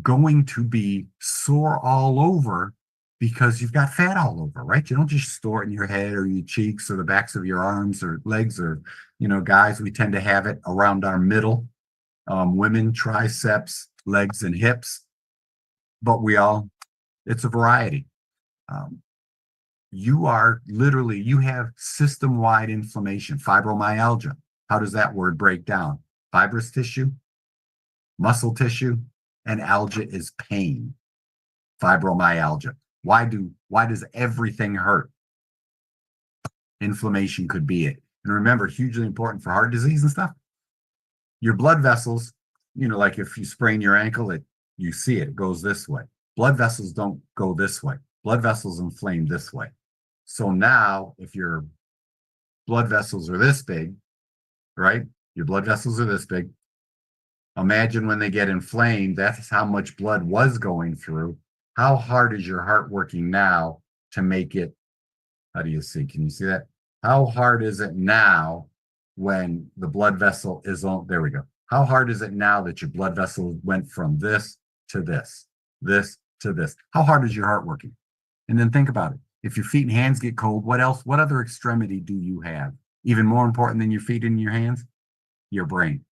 going to be sore all over because you've got fat all over, right? You don't just store it in your head or your cheeks or the backs of your arms or legs, or, guys, we tend to have it around our middle, women, triceps, legs, and hips, but it's a variety. You have system-wide inflammation, fibromyalgia. How does that word break down? Fibrous tissue, muscle tissue, and algia is pain. Fibromyalgia. Why does everything hurt? Inflammation could be it. And remember, hugely important for heart disease and stuff. Your blood vessels, like if you sprain your ankle, you see it goes this way. Blood vessels don't go this way. Blood vessels inflame this way. So now if your blood vessels are this big, right? Your blood vessels are this big. Imagine when they get inflamed, that's how much blood was going through. How hard is your heart working now to make it? How do you see? Can you see that? How hard is it now when the blood vessel is on? There we go. How hard is it now that your blood vessel went from this to this to this? How hard is your heart working? And then think about it. If your feet and hands get cold, what else? What other extremity do you have? Even more important than your feet and your hands? Your brain.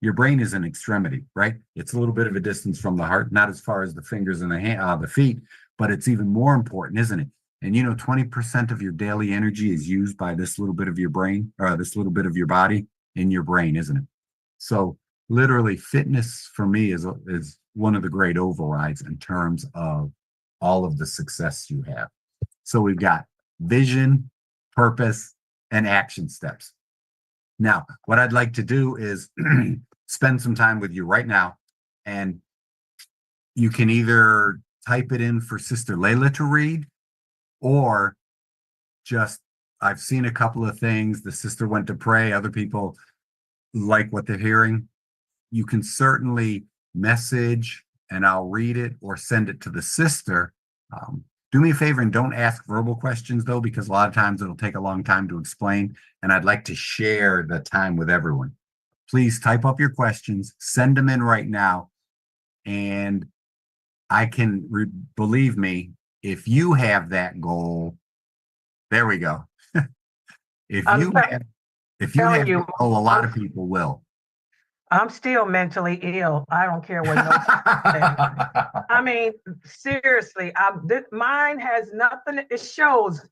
Your brain is an extremity, right? It's a little bit of a distance from the heart, not as far as the fingers and the feet, but it's even more important, isn't it? And 20% of your daily energy is used by this little bit of your brain, or this little bit of your body in your brain, isn't it? So literally fitness for me is one of the great overrides in terms of all of the success you have. So we've got vision, purpose, and action steps. Now, what I'd like to do is spend some time with you right now, and you can either type it in for Sister Layla to read, or I've seen a couple of things. The sister went to pray. Other people like what they're hearing. You can certainly message and I'll read it, or send it to the sister. Do me a favor and don't ask verbal questions, though, because a lot of times it'll take a long time to explain, and I'd like to share the time with everyone. Please type up your questions, send them in right now, and I can, believe me, if you have that goal, there we go. If you have that goal, a lot of people will. I'm still mentally ill. I don't care what nobody says. I mean, seriously, mine has nothing. It shows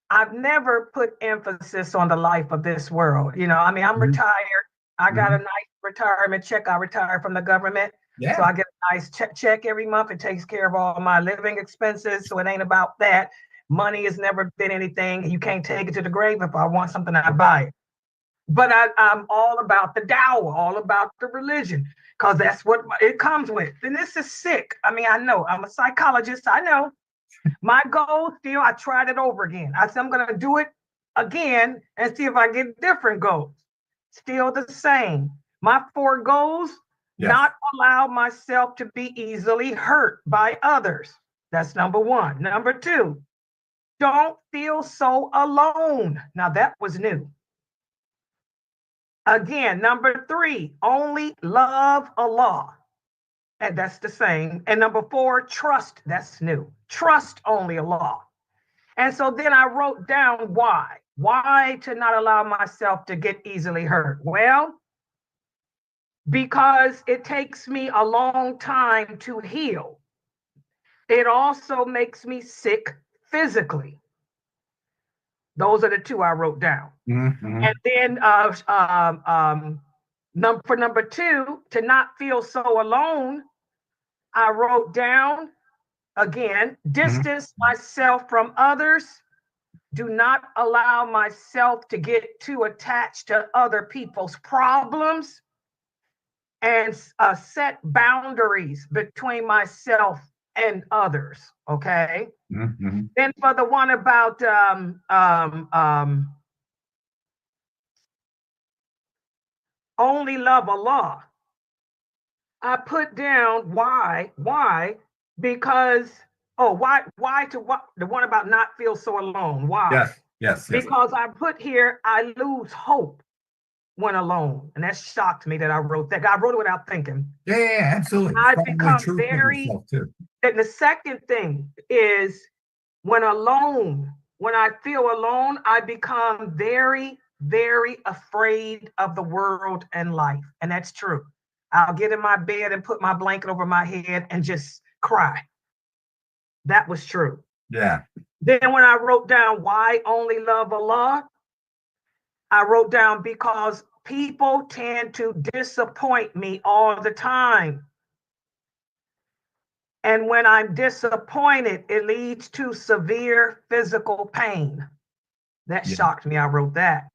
I've never put emphasis on the life of this world. I'm retired. I got a nice retirement check. I retired from the government. Yeah. So I get a nice check every month. It takes care of all my living expenses. So it ain't about that. Money has never been anything. You can't take it to the grave. If I want something, I buy it. But I'm all about the dawah, all about the religion, because that's what it comes with. And this is sick. I mean, I know I'm a psychologist. I know my goal still, I tried it over again. I said, I'm going to do it again and see if I get different goals. Still the same. My 4 goals, not allow myself to be easily hurt by others. That's number 1. Number 2, don't feel so alone. Now that was new. Again, number 3, only love Allah. And that's the same. And number 4, trust. That's new. Trust only Allah. And so then I wrote down why. Why to not allow myself to get easily hurt? Well, because it takes me a long time to heal. It also makes me sick physically. Those are the two I wrote down. Mm-hmm. And then for number two, to not feel so alone, I wrote down again, distance myself from others. Do not allow myself to get too attached to other people's problems, and set boundaries between myself and others. Okay. Mm-hmm. Then for the one about only love Allah, I put down why, because the one about not feel so alone. Why? Yes. Because I put here, I lose hope when alone. And that shocked me that I wrote that. I wrote it without thinking. Yeah, absolutely. I Probably become true for very, yourself too. and the second thing is when I feel alone, I become very, very afraid of the world and life. And that's true. I'll get in my bed and put my blanket over my head and just cry. That was true. Yeah. Then when I wrote down why only love Allah, I wrote down because people tend to disappoint me all the time. And when I'm disappointed, it leads to severe physical pain. That shocked me. I wrote that.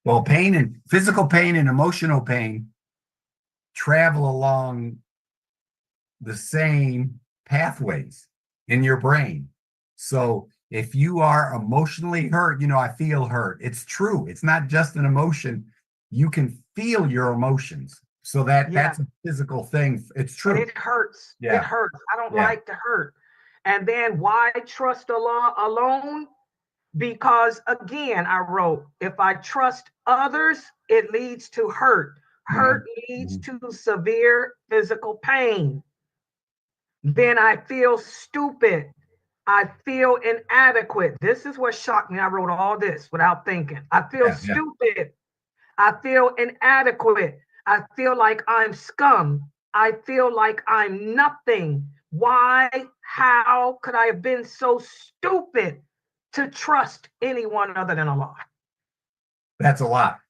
Well, pain and physical pain and emotional pain travel along the same pathways in your brain. So if you are emotionally hurt, I feel hurt. It's true. It's not just an emotion. You can feel your emotions. So that's a physical thing. It's true. And it hurts. Yeah. It hurts. I don't like to hurt. And then why trust Allah alone? Because again, I wrote, if I trust others, it leads to hurt. Hurt leads to severe physical pain. Then I feel stupid. I feel inadequate. This is what shocked me. I wrote all this without thinking. I feel stupid. I feel inadequate. I feel like I'm scum. I feel like I'm nothing. Why? How could I have been so stupid to trust anyone other than Allah? That's a lot.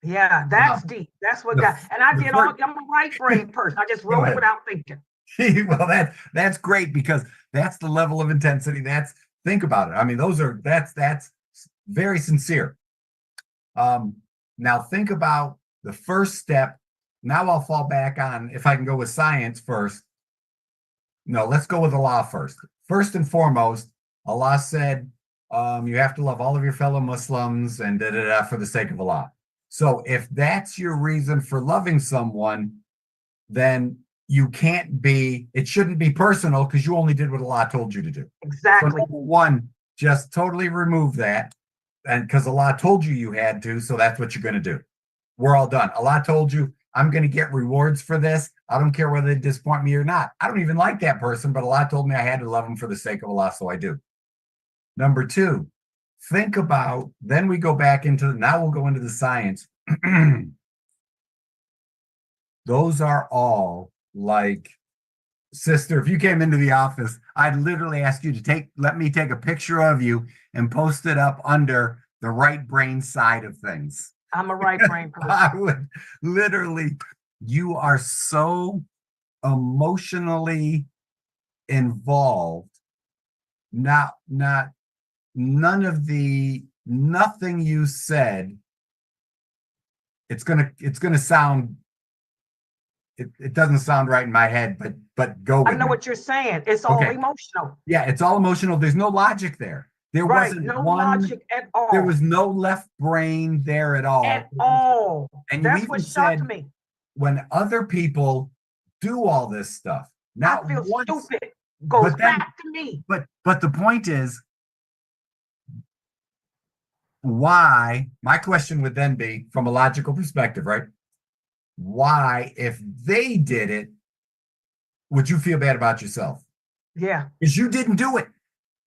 Yeah, that's deep. That's what got. And I'm a right brain person. I just wrote it without thinking. Well, that's great, because that's the level of intensity. Think about it. I mean, that's very sincere. Now think about the first step. Now I'll fall back on, if I can go with science first. No, let's go with Allah first. First and foremost, Allah said, you have to love all of your fellow Muslims and for the sake of Allah. So if that's your reason for loving someone, then it shouldn't be personal, because you only did what Allah told you to do. Exactly. So number one, just totally remove that. And because Allah told you had to, so that's what you're going to do. We're all done. Allah told you, I'm going to get rewards for this. I don't care whether they disappoint me or not. I don't even like that person, but Allah told me I had to love him for the sake of Allah, so I do. Number two, think about, then we go back now we'll go into the science. Those are all like, sister, if you came into the office, I'd literally ask you to let me take a picture of you and post it up under the right brain side of things. I'm a right brain person. I would literally, you are so emotionally involved. Nothing you said, it's gonna sound, it doesn't sound right in my head, but go with I know me. what you're saying. It's all emotional. Yeah, it's all emotional. There's no logic there. There wasn't no logic at all. There was no left brain there at all. At all. And that's what shocked me. When other people do all this stuff, I feel stupid. Goes back to me. But the point is, why? My question would then be, from a logical perspective, right? Why, if they did it, would you feel bad about yourself? Yeah. Because you didn't do it.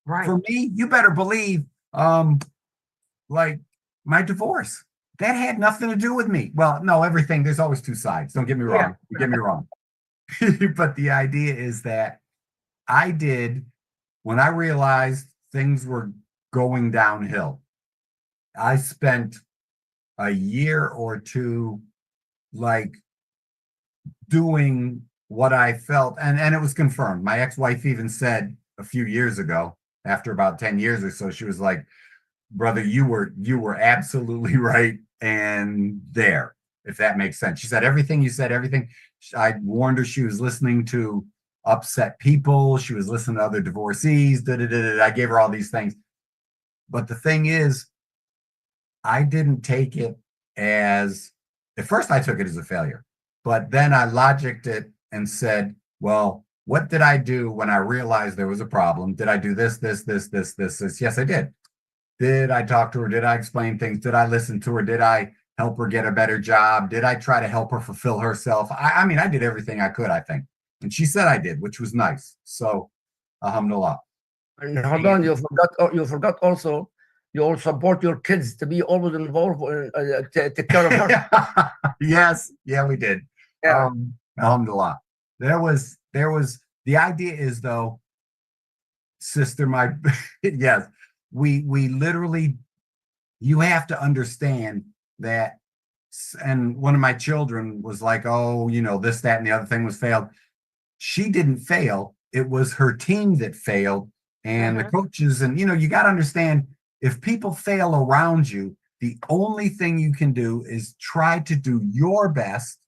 Right. For me, you better believe, like my divorce. that had nothing to do with me. Well, no, everything, there's always two sides. Don't get me wrong. You get me wrong. But the idea is that I did, when I realized things were going downhill, I spent a year or two like doing what I felt, and it was confirmed. My ex-wife even said a few years ago, after about 10 years or so, she was like, brother, you were absolutely right. And there, if that makes sense. She said everything you said, everything. I warned her she was listening to upset people. She was listening to other divorcees. I gave her all these things. But the thing is, I didn't take it as, at first I took it as a failure, but then I logicked it and said, well, what did I do when I realized there was a problem? Did I do this? Yes, I did. Did I talk to her? Did I explain things? Did I listen to her? Did I help her get a better job? Did I try to help her fulfill herself? I mean, I did everything I could, I think. And she said I did, which was nice. So, alhamdulillah. And hold on, you forgot also, you all support your kids to be always involved to take care of her. Yes, yeah, we did. Yeah. Alhamdulillah. There was, the idea is though, sister, yes, we literally, you have to understand that, and one of my children was like, oh, this, that, and the other thing was failed. She didn't fail. It was her team that failed, and the coaches, and you got to understand, if people fail around you, the only thing you can do is try to do your best.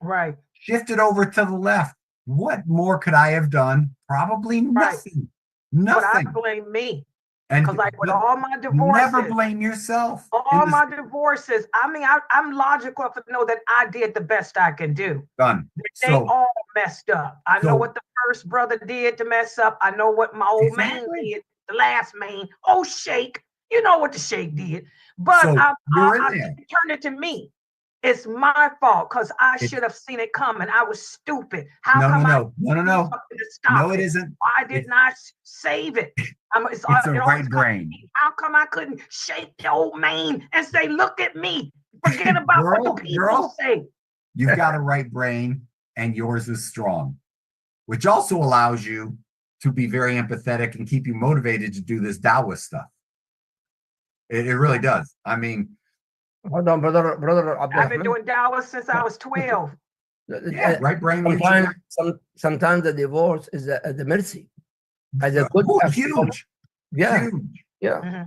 Right. Shift it over to the left. What more could I have done? Probably nothing. Nothing. But I blame me. And because like with all my divorces, never blame yourself. All my divorces, I mean, I'm logical enough to know that I did the best I can do. Done. They all messed up. I know what the first brother did to mess up. I know what my old man did, the last man. Oh, Sheikh, you know what the Sheikh did. But I turned it to me. It's my fault because I should have seen it coming. I was stupid. How come I no. No, it isn't. Why didn't I save it? It's a right brain. How come I couldn't shake the old man and say, look at me? Forget about what the people say. You've got a right brain and yours is strong, which also allows you to be very empathetic and keep you motivated to do this Dawah stuff. It really does. I mean, hold on, brother. I've been doing Dawah since I was 12. Yeah, right brain. Sometimes the divorce is the mercy. As a good huge. Yeah. Huge. Yeah. Mm-hmm.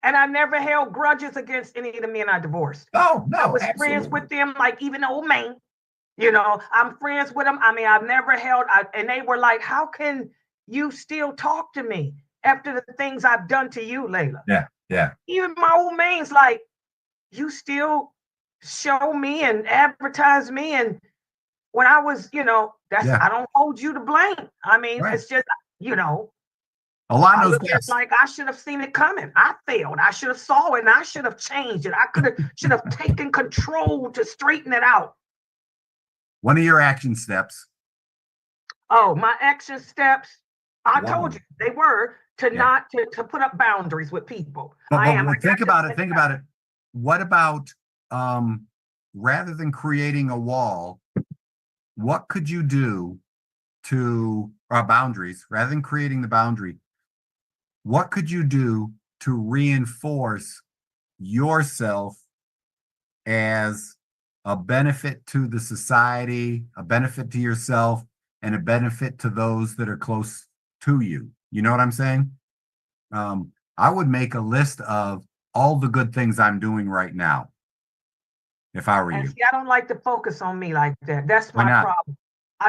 And I never held grudges against any of the men I divorced. Oh, no. I was friends with them, like even the old man. I'm friends with them. I mean, I've never held, and they were like, how can you still talk to me after the things I've done to you, Layla? Yeah. Even my old man's like, you still show me and advertise me. And when I was, I don't hold you to blame. I mean, it's just, Allah knows best. Like I should have seen it coming. I failed. I should have saw it and I should have changed it. I should have taken control to straighten it out. One of your action steps. Oh, my action steps. I told you they were not to put up boundaries with people. But think about it. What about rather than creating a wall, what could you do to boundaries rather than creating the boundary? What could you do to reinforce yourself as a benefit to the society, a benefit to yourself, and a benefit to those that are close to you? You know what I'm saying? I would make a list of all the good things I'm doing right now, if I were you. See, I don't like to focus on me like that. That's my problem.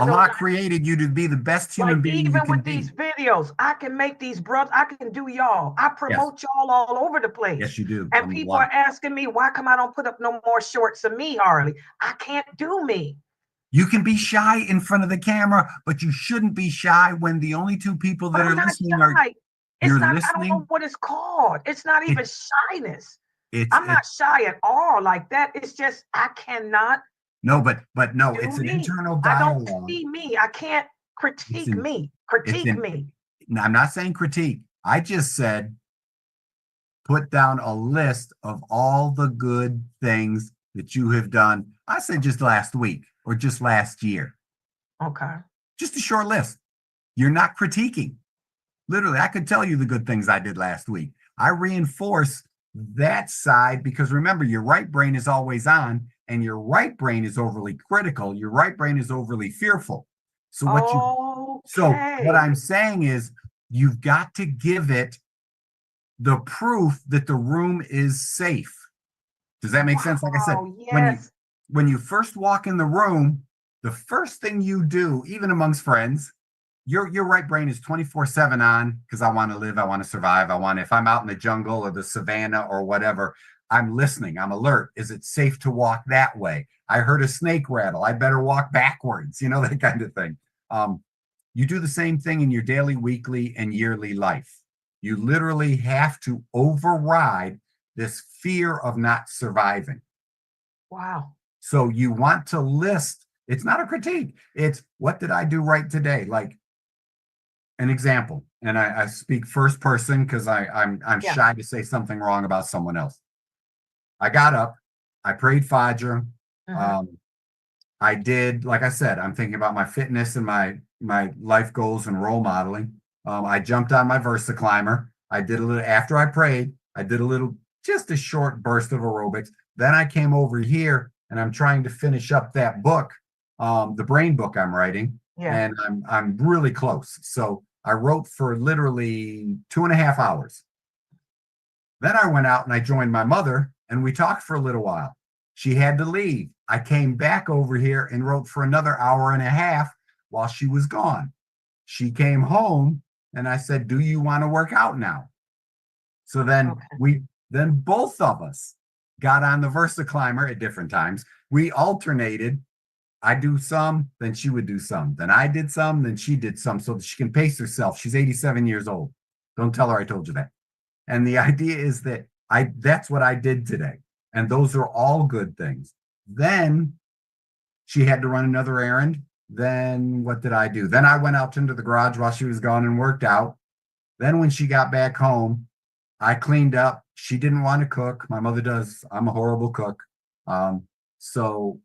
Allah created you to be the best human being you can be. Even with these videos, I can make these brothers, I can do y'all. I promote y'all all over the place. Yes, you do. And people are asking me, why come I don't put up no more shorts of me, Harley? I can't do me. You can be shy in front of the camera, but you shouldn't be shy when the only two people that are listening are you're listening. I don't know what it's called. It's not even shyness. I'm not shy at all like that. It's just I cannot. No, but no, it's an internal dialogue. I don't see me. I can't critique me. Critique me. I'm not saying critique. I just said put down a list of all the good things that you have done. I said just last week or just last year. Okay. Just a short list. You're not critiquing. Literally, I could tell you the good things I did last week. I reinforce that side because remember, your right brain is always on and your right brain is overly critical. Your right brain is overly fearful. So what I'm saying is you've got to give it the proof that the room is safe. Does that make sense? Like I said, yes. when you first walk in the room, the first thing you do, even amongst friends, your right brain is 24/7 on because I want to live, I want to survive, if I'm out in the jungle or the savannah or whatever, I'm listening, I'm alert. Is it safe to walk that way? I heard a snake rattle. I better walk backwards, that kind of thing. You do the same thing in your daily, weekly, and yearly life. You literally have to override this fear of not surviving. Wow. So you want to list, it's not a critique. It's what did I do right today? Like an example. And I speak first person because I'm shy to say something wrong about someone else. I got up, I prayed Fajr. I did, like I said, I'm thinking about my fitness and my life goals and role modeling. I jumped on my Versa climber. I did a little, after I prayed, I did a little, just a short burst of aerobics. Then I came over here and I'm trying to finish up that book, the brain book I'm writing. And I'm really close. So I wrote for literally 2.5 hours. Then I went out and I joined my mother and we talked for a little while. She had to leave. I came back over here and wrote for another 1.5 hours while she was gone. She came home and I said, do you want to work out now? So then then both of us got on the Versa climber at different times. We alternated. I do some, then she would do some. Then I did some, then she did some so that she can pace herself. She's 87 years old. Don't tell her I told you that. And the idea is that that's what I did today. And those are all good things. Then she had to run another errand. Then what did I do? Then I went out into the garage while she was gone and worked out. Then when she got back home, I cleaned up. She didn't want to cook. My mother does. I'm a horrible cook. So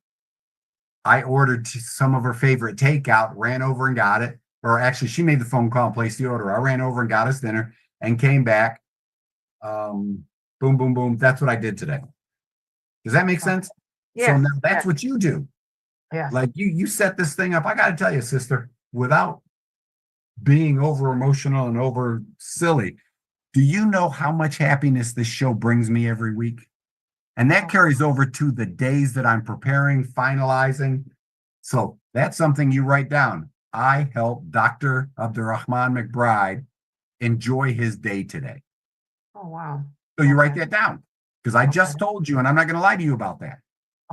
I ordered some of her favorite takeout, ran over and got it. Or actually, she made the phone call and placed the order. I ran over and got us dinner and came back. Boom, boom, boom. That's what I did today. Does that make sense? Yes. So now that's what you do. Yes. Like you set this thing up. I got to tell you, sister, without being over emotional and over silly, do you know how much happiness this show brings me every week? And that carries over to the days that I'm preparing, finalizing. So that's something you write down. I helped Dr. Abdurrahman McBride enjoy his day today. Oh, wow. So you write that down because I just told you, and I'm not going to lie to you about that.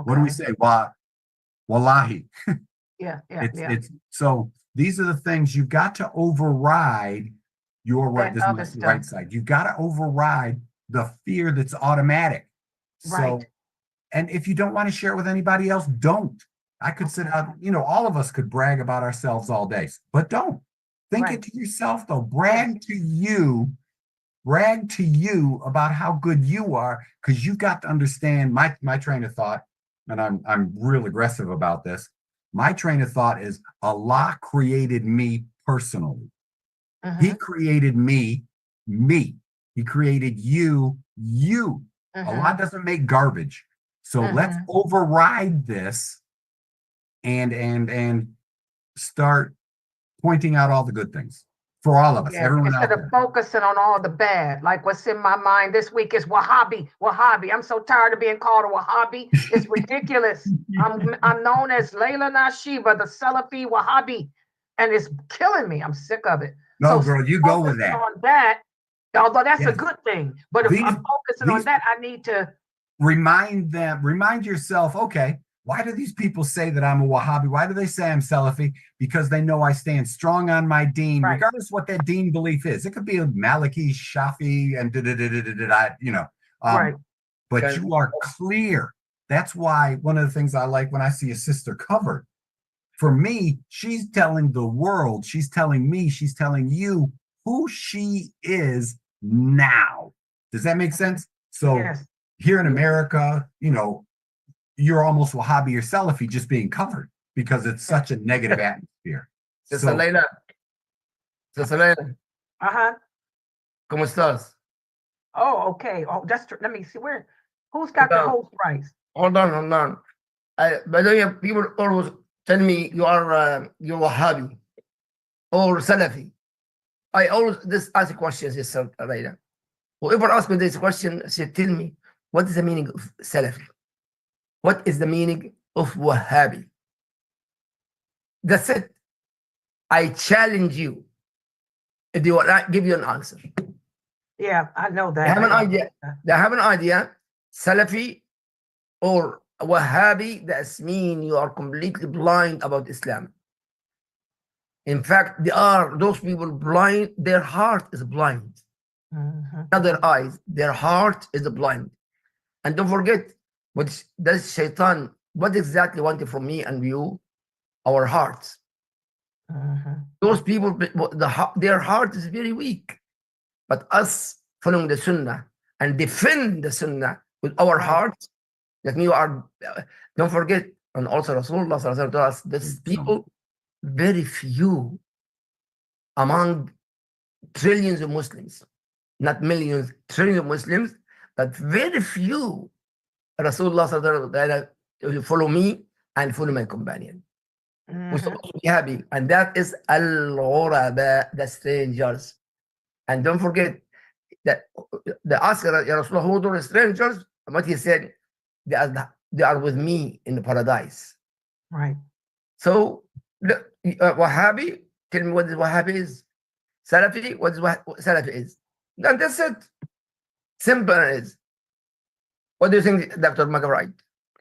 What do we say? Wallahi. It's so these are the things you've got to override your right. This is the right side. You've got to override the fear that's automatic. So, and if you don't want to share it with anybody else, don't. I could sit out, all of us could brag about ourselves all day, but don't. Think it to yourself though. Brag to you about how good you are, because you've got to understand my train of thought, and I'm real aggressive about this. My train of thought is Allah created me personally. He created me. He created you. Allah doesn't make garbage. So let's override this and start pointing out all the good things for all of us. Everyone instead of focusing on all the bad. Like what's in my mind this week is Wahhabi. I'm so tired of being called a Wahhabi. It's ridiculous. I'm known as Layla Nashiba, the Salafi Wahhabi, and it's killing me. I'm sick of it. No, so girl, you go with that. On that, although that's a good thing, but if I'm focusing on that, I need to remind yourself, okay, why do these people say that I'm a Wahhabi? Why do they say I'm Salafi? Because they know I stand strong on my deen, regardless of what that deen belief is. It could be a Maliki, Shafi, and but you are clear. That's why one of the things I like when I see a sister covered, for me, she's telling the world, she's telling me, she's telling you who she is now. Does that make sense? So Yes. here in America, you know, you're almost Wahhabi or Salafi just being covered because it's such a negative atmosphere. Sister So, Leila. Sister Leila, Uh-huh. ¿cómo estás? Oh, okay. Oh, let me see who's got the Hold on. host rights? Hold on. By the way, people always tell me you're Wahhabi or Salafi. I always ask questions, Sister Leila. Whoever asks me this question, she tell me, what is the meaning of Salafi? What is the meaning of Wahhabi? That's it. I challenge you. If they will not give you an answer. Yeah, I know that. They have an idea. They have an idea. Salafi or Wahhabi, that's mean you are completely blind about Islam. In fact, those people blind, their heart is blind. Not their eyes, their heart is blind. And don't forget, what does Shaitan, what exactly wanted from me and you? Our hearts. Those people, their heart is very weak. But us following the Sunnah and defend the Sunnah with our hearts, that you are, don't forget, and also Rasulullah told us, this is people, very few among trillions of Muslims, not millions, trillions of Muslims, but very few Rasulullah follow me and follow my companion. We're supposed to be happy, and that is al-ghuraba, the strangers. And don't forget that the asker, Ya Rasulullah, who are the strangers? What he said, they are with me in the paradise. Right. So, Wahhabi, tell me what Wahhabi is. Salafi, what Salafi is. And that's it. Simple it is. What do you think, Dr. McBride?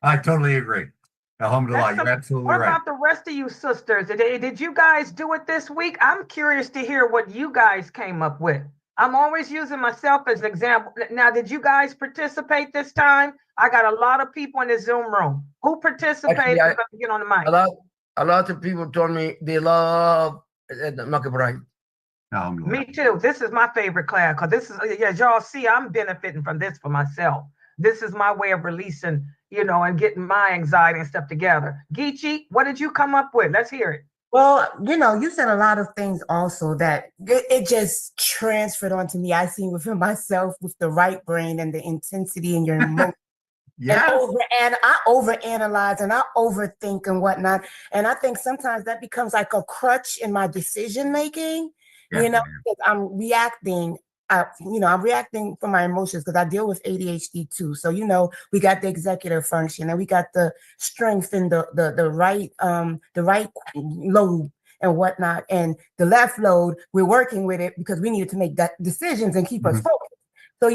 I totally agree. Alhamdulillah, you're absolutely what right. about the rest of you sisters? Did you guys do it this week? I'm curious to hear what you guys came up with. I'm always using myself as an example. Now, did you guys participate this time? I got a lot of people in the Zoom room. Who participated? Actually, get on the mic. A lot of people told me they love McBride. Me too. This is my favorite class because this is, as y'all see, I'm benefiting from this for myself. This is my way of releasing, and getting my anxiety and stuff together. Geechee, what did you come up with? Let's hear it. Well, you said a lot of things also that it just transferred onto me. I seen within myself with the right brain and the intensity in your emotion. Yes. And I overanalyze and I overthink and whatnot. And I think sometimes that becomes like a crutch in my decision making, because I'm reacting. I'm reacting from my emotions because I deal with ADHD too. So, we got the executive function and we got the strength in the right lobe and whatnot. And the left lobe, we're working with it because we needed to make that decisions and keep us focused. So,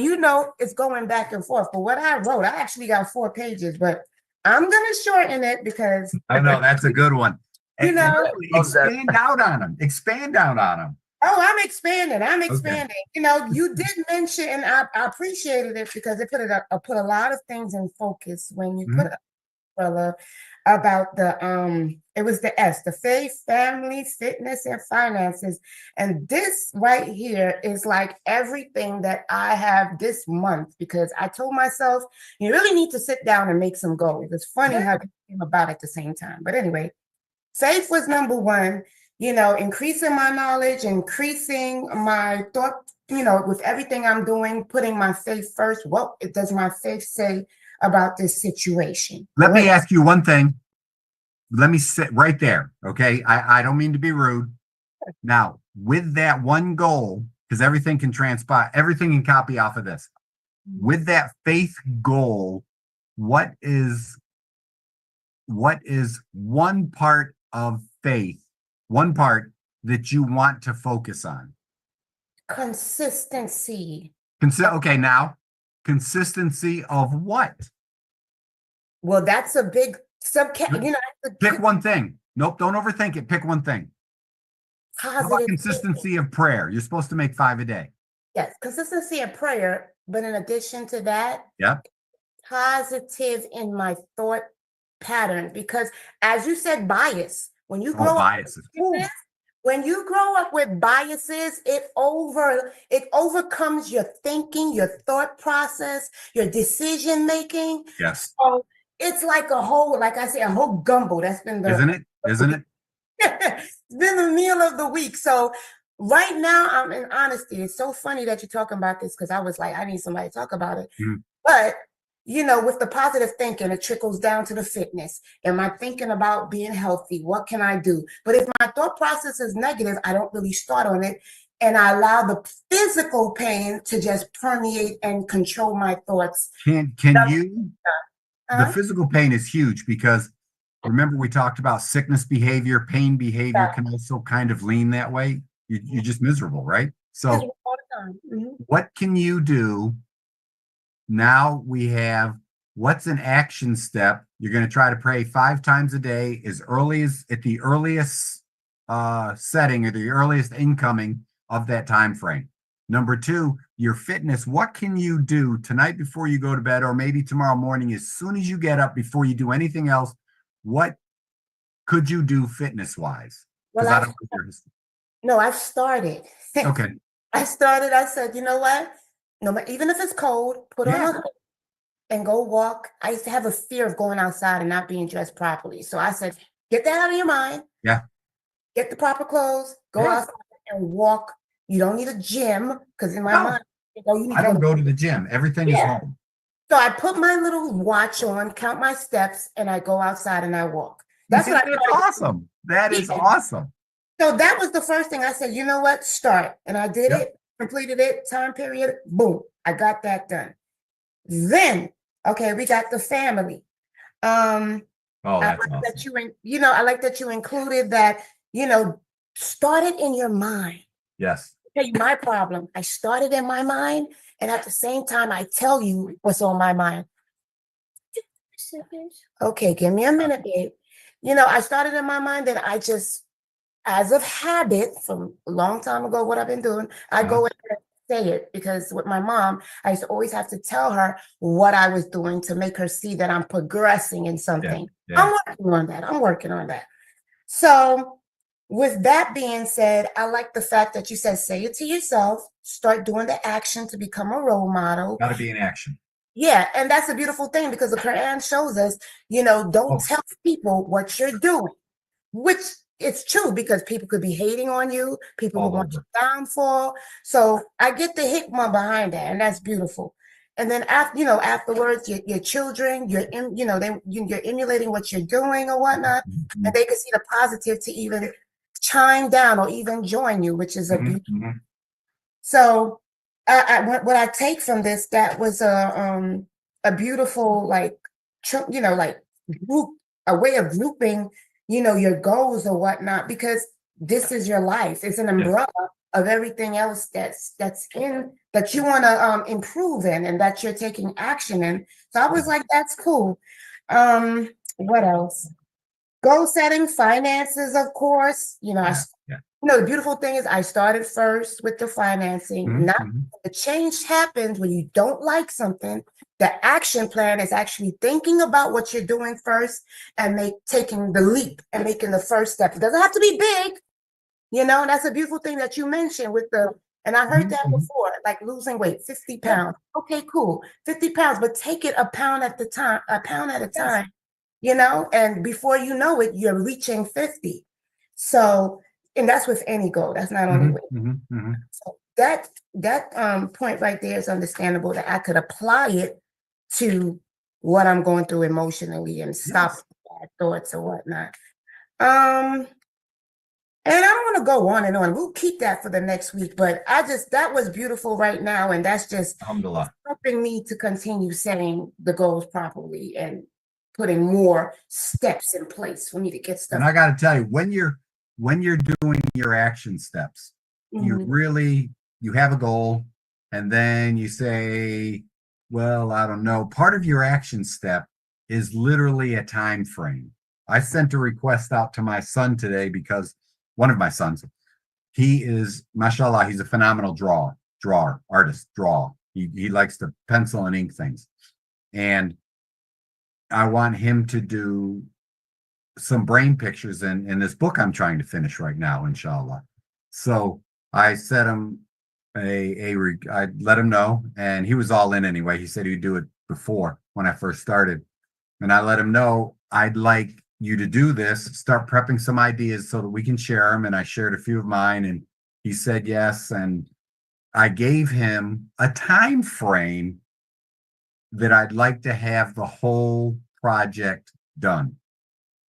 it's going back and forth. But what I wrote, I actually got 4 pages, but I'm going to shorten it because I know that's a good one. Expand out on them. Oh, I'm expanding. Okay. You did mention, and I appreciated it because it put a lot of things in focus when you put umbrella about it was the S, the faith, family, fitness, and finances. And this right here is like everything that I have this month because I told myself, you really need to sit down and make some goals. It's funny how they came about at the same time. But anyway, faith was number 1. Increasing my knowledge, increasing my thought, with everything I'm doing, putting my faith first. What does my faith say about this situation? Let me ask you one thing. Let me sit right there, okay? I don't mean to be rude. Now, with that one goal, because everything can transpire, everything can copy off of this. With that faith goal, what is one part of faith, one part that you want to focus on? Consistency. Okay, now, consistency of what? Well, that's a big Pick one thing. Nope, don't overthink it. Pick one thing. How about consistency of prayer? You're supposed to make 5 a day. Yes, consistency of prayer. But in addition to that, positive in my thought pattern. Because as you said, bias. When you grow up, When you grow up with biases, it overcomes your thinking, your thought process, your decision making. Yes. So it's like a whole, like I say, a whole gumbo. That's been the Isn't it? Isn't it? it's been the meal of the week. So right now, I'm in honesty. It's so funny that you're talking about this because I was like, I need somebody to talk about it. Mhm. But with the positive thinking, it trickles down to the fitness. Am I thinking about being healthy? What can I do? But if my thought process is negative, I don't really start on it. And I allow the physical pain to just permeate and control my thoughts. Can you? The physical pain is huge because remember we talked about sickness behavior, pain behavior can also kind of lean that way. You're just miserable, right? So all the time. Mhm. what can you do? Now we have what's an action step? You're going to try to pray 5 times a day as early as at the earliest setting or the earliest incoming of that time frame. Number 2, your fitness. What can you do tonight before you go to bed, or maybe tomorrow morning as soon as you get up before you do anything else? What could you do fitness wise? Well, I've started. Okay. I said, you know what? Even if it's cold, put on a hood and go walk. I used to have a fear of going outside and not being dressed properly. So I said, get that out of your mind. Yeah. Get the proper clothes, go outside and walk. You don't need a gym because in my mind, I don't go to the gym. Everything is home. So I put my little watch on, count my steps, and I go outside and I walk. That's awesome. That is awesome. So that was the first thing I said, you know what? Start. And I did it, completed it, time period, boom. I got that done. Then, we got the family. That's I like that I like that you included that, start it in your mind. Yes. I'll tell you my problem. I started in my mind, and at the same time, I tell you what's on my mind. Okay, give me a minute, babe. I started in my mind, and I just, as of habit from a long time ago, what I've been doing, I go in and say it because with my mom, I used to always have to tell her what I was doing to make her see that I'm progressing in something. I'm working on that. So with that being said, I like the fact that you said, say it to yourself, start doing the action to become a role model. Got to be in action. Yeah, and that's a beautiful thing because the Quran shows us, don't tell people what you're doing, which it's true because people could be hating on you, people will want your downfall. So I get the hikmah behind that, and that's beautiful. And then afterwards, your children, you're emulating what you're doing or whatnot, and they can see the positive to even chime down or even join you, which is a beautiful. So what I take from this, that was a beautiful group, a way of grouping, your goals or whatnot, because this is your life. It's an umbrella of everything else that's in that you want to improve in and that you're taking action in. So I was like, that's cool. What else? Goal setting, finances, of course. The beautiful thing is I started first with the financing. The change happens when you don't like something. The action plan is actually thinking about what you're doing first and taking the leap and making the first step. It doesn't have to be big, that's a beautiful thing that you mentioned and I heard that before, like losing weight, 50 pounds. Okay, cool. 50 pounds, but take it a pound at a time, and before you know it, you're reaching 50. So, and that's with any goal. That's not only weight. So that point right there is understandable that I could apply it to what I'm going through emotionally and stop bad thoughts or whatnot. And I don't want to go on and on. We'll keep that for the next week, but that was beautiful right now. And that's just helping me to continue setting the goals properly and putting more steps in place for me to get stuff. And I got to tell you, when you're doing your action steps, you have a goal and then you say, well, I don't know. Part of your action step is literally a time frame. I sent a request out to my son today because one of my sons, he is, mashallah, he's a phenomenal artist. He likes to pencil and ink things. And I want him to do some brain pictures in this book I'm trying to finish right now, inshallah. So I set him I let him know, and he was all in anyway. He said he'd do it before when I first started. And I let him know, I'd like you to do this, start prepping some ideas so that we can share them. And I shared a few of mine, and he said yes. And I gave him a time frame that I'd like to have the whole project done.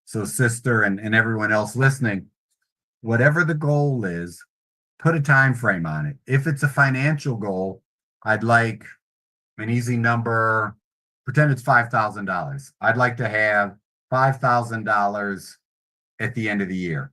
So, sister, and everyone else listening, whatever the goal is, put a time frame on it. If it's a financial goal, I'd like an easy number. Pretend it's $5,000. I'd like to have $5,000 at the end of the year,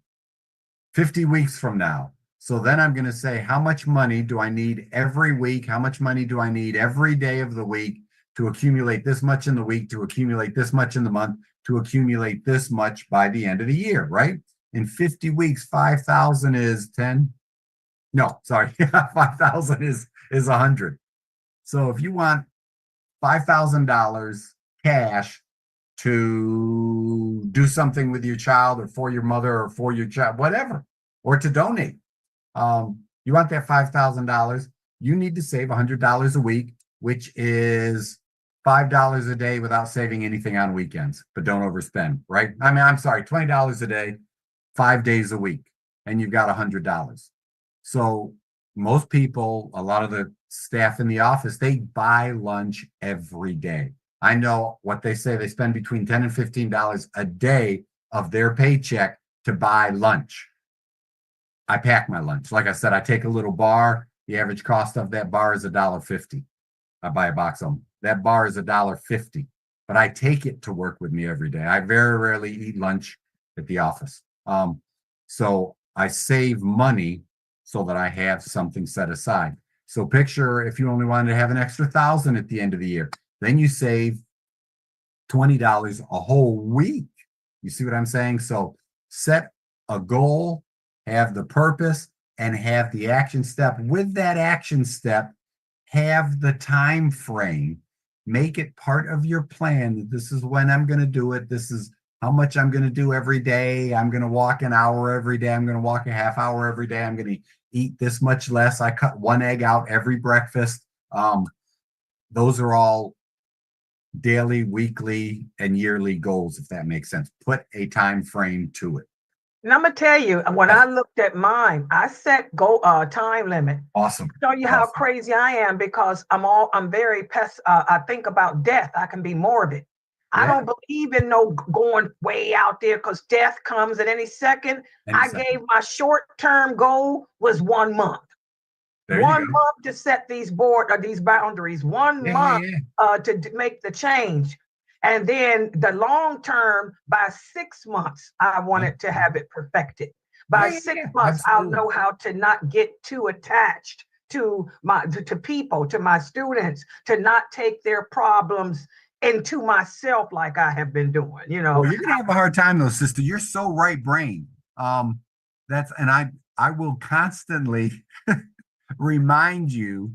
50 weeks from now. So then I'm going to say, how much money do I need every week? How much money do I need every day of the week to accumulate this much in the week, to accumulate this much in the month, to accumulate this much by the end of the year, right? In 50 weeks, 5,000 is 10. No, sorry. 5,000 is 100. So if you want $5,000 cash to do something with your child or for your mother or for your child, whatever, or to donate, you want that $5,000, you need to save $100 a week, which is $5 a day without saving anything on weekends, but don't overspend, right? I mean, I'm sorry, $20 a day, 5 days a week, and you've got $100. So most people, a lot of the staff in the office, they buy lunch every day. I know what they say, they spend between $10 and $15 a day of their paycheck to buy lunch. I pack my lunch. Like I said, I take a little bar. The average cost of that bar is $1.50. I buy a box of them. That bar is $1.50, but I take it to work with me every day. I very rarely eat lunch at the office. So I save money so that I have something set aside. So picture if you only wanted to have an extra $1,000 at the end of the year, then you save $20 a whole week. You see what I'm saying? So set a goal, have the purpose, and have the action step. With that action step, have the time frame. Make it part of your plan. This is when I'm going to do it. This is how much I'm going to do every day. I'm going to walk an hour every day. I'm going to walk a half hour every day. I'm going to eat this much less. I cut one egg out every breakfast. Those are all daily, weekly, and yearly goals, if that makes sense. Put a time frame to it. And I'm gonna tell you, when I looked at mine, I set time limit. Awesome. Show you how crazy I am, because I'm very I think about death. I can be morbid. Yeah. I don't believe in no going way out there, because death comes at any second. I gave my short-term goal was 1 month. There 1 month to set these boundaries. 1 month to make the change. And then the long term, by 6 months, I wanted to have it perfected. By 6 months, absolutely. I'll know how to not get too attached to people, to my students, to not take their problems into myself like I have been doing. You know, well, you're gonna have a hard time though, sister. You're so right brain. I will constantly remind you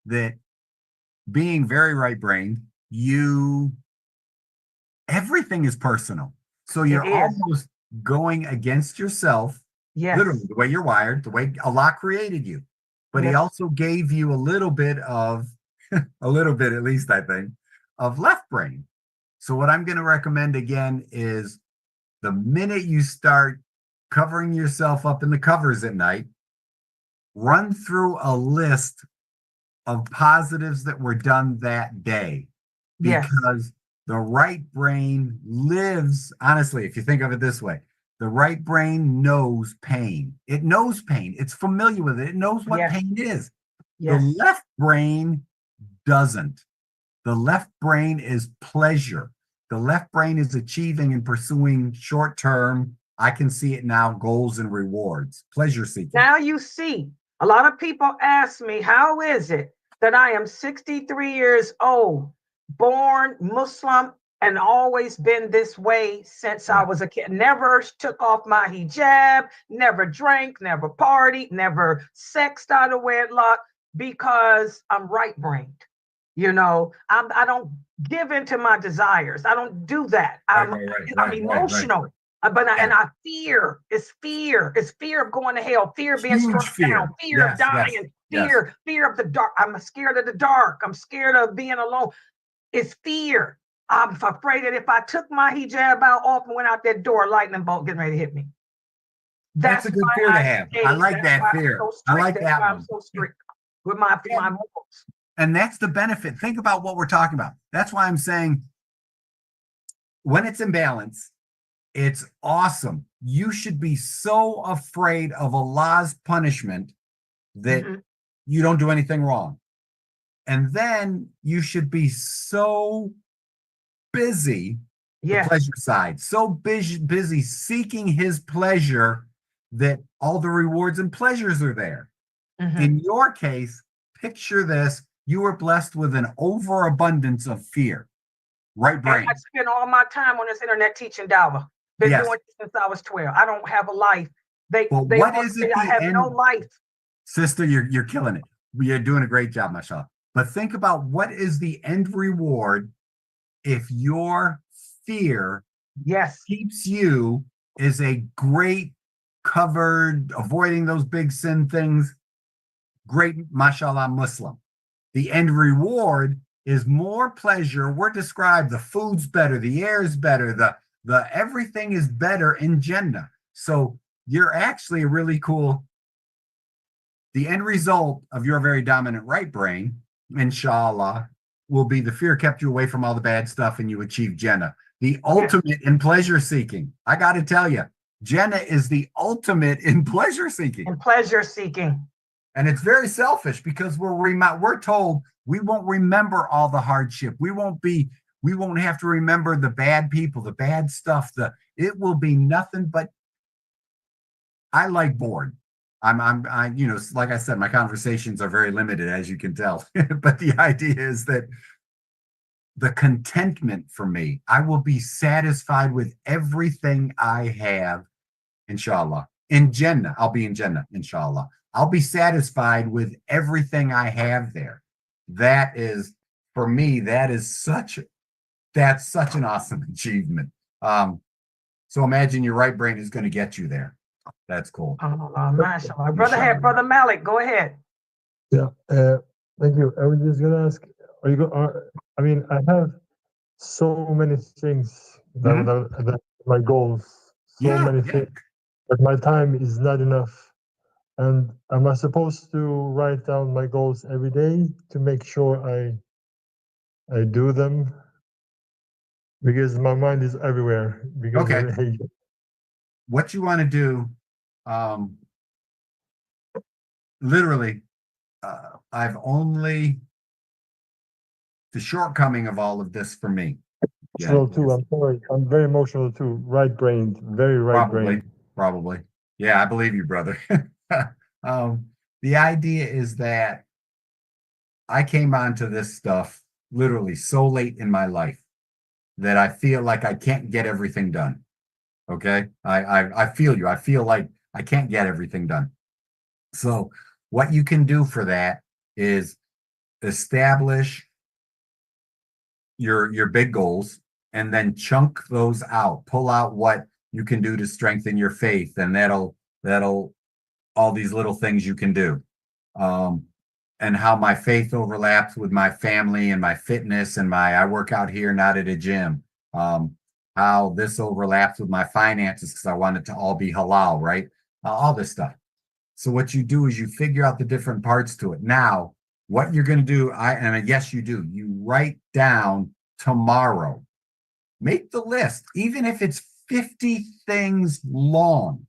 that being very right brained, everything is personal. So you're almost going against yourself, literally the way you're wired, the way Allah created you. But He also gave you a little bit, at least I think, of left brain. So what I'm going to recommend again is the minute you start covering yourself up in the covers at night, run through a list of positives that were done that day. Because the right brain lives, honestly, if you think of it this way, the right brain knows pain. It knows pain. It's familiar with it. It knows what pain is. The left brain doesn't. The left brain is pleasure. The left brain is achieving and pursuing short-term, I can see it now, goals and rewards, pleasure seeking. Now you see, a lot of people ask me, how is it that I am 63 years old, born Muslim, and always been this way since I was a kid? Never took off my hijab, never drank, never partied, never sexed out of wedlock, because I'm right-brained. You know, I don't give in to my desires. I don't do that. I'm emotional. And I fear. It's fear. It's fear of going to hell. Fear of being Huge struck fear. down. Fear of dying. Fear of the dark. I'm scared of the dark. I'm scared of being alone. It's fear. I'm afraid that if I took my hijab out off and went out that door, a lightning bolt getting ready to hit me. That's a good fear to have. I like that fear. I like that one. I'm so strict with my morals. And that's the benefit. Think about what we're talking about. That's why I'm saying when it's in balance, it's awesome. You should be so afraid of Allah's punishment that you don't do anything wrong. And then you should be so busy, the pleasure side, so busy seeking his pleasure that all the rewards and pleasures are there. In your case, picture this. You were blessed with an overabundance of fear. Right brain. And I spend all my time on this internet teaching dawah. Been doing it since I was 12. I don't have a life. They say I have no life. Sister, you're killing it. You're doing a great job, mashallah. But think about what is the end reward if your fear keeps you as a great covered, avoiding those big sin things, great, mashallah, Muslim. The end reward is more pleasure. We're described, the food's better, the air is better, the everything is better in Jannah. So you're actually a really cool, the end result of your very dominant right brain, inshallah, will be the fear kept you away from all the bad stuff and you achieve Jannah. The ultimate in pleasure seeking. I got to tell you, Jannah is the ultimate in pleasure seeking. And it's very selfish because we're told we won't remember all the hardship. We won't have to remember the bad people, the bad stuff. It will be nothing but. I like bored. I like I said, my conversations are very limited, as you can tell. But the idea is that the contentment for me, I will be satisfied with everything I have, inshallah. In Jannah, I'll be in Jannah, inshallah. I'll be satisfied with everything I have there. That is, for me, that's such an awesome achievement. So imagine your right brain is going to get you there. That's cool. Mashallah. Brother Malik, go ahead. Yeah, thank you. I was just gonna ask, I have so many things that my goals, many things, but my time is not enough. And am I supposed to write down my goals every day to make sure I do them? Because my mind is everywhere. What you want to do, literally, I've only the shortcoming of all of this for me. Emotional too. I'm sorry. I'm very emotional too. Right-brained, very right-brained. Probably. Yeah, I believe you, brother. The idea is that I came onto this stuff literally so late in my life that I feel like I can't get everything done. Okay, I feel you. I feel like I can't get everything done. So what you can do for that is establish your big goals and then chunk those out. Pull out what you can do to strengthen your faith, and that'll all these little things you can do. And how my faith overlaps with my family and my fitness and I work out here, not at a gym. How this overlaps with my finances because I want it to all be halal, right? All this stuff. So what you do is you figure out the different parts to it. Now, what you're going to do, yes, you do. You write down tomorrow. Make the list, even if it's 50 things long.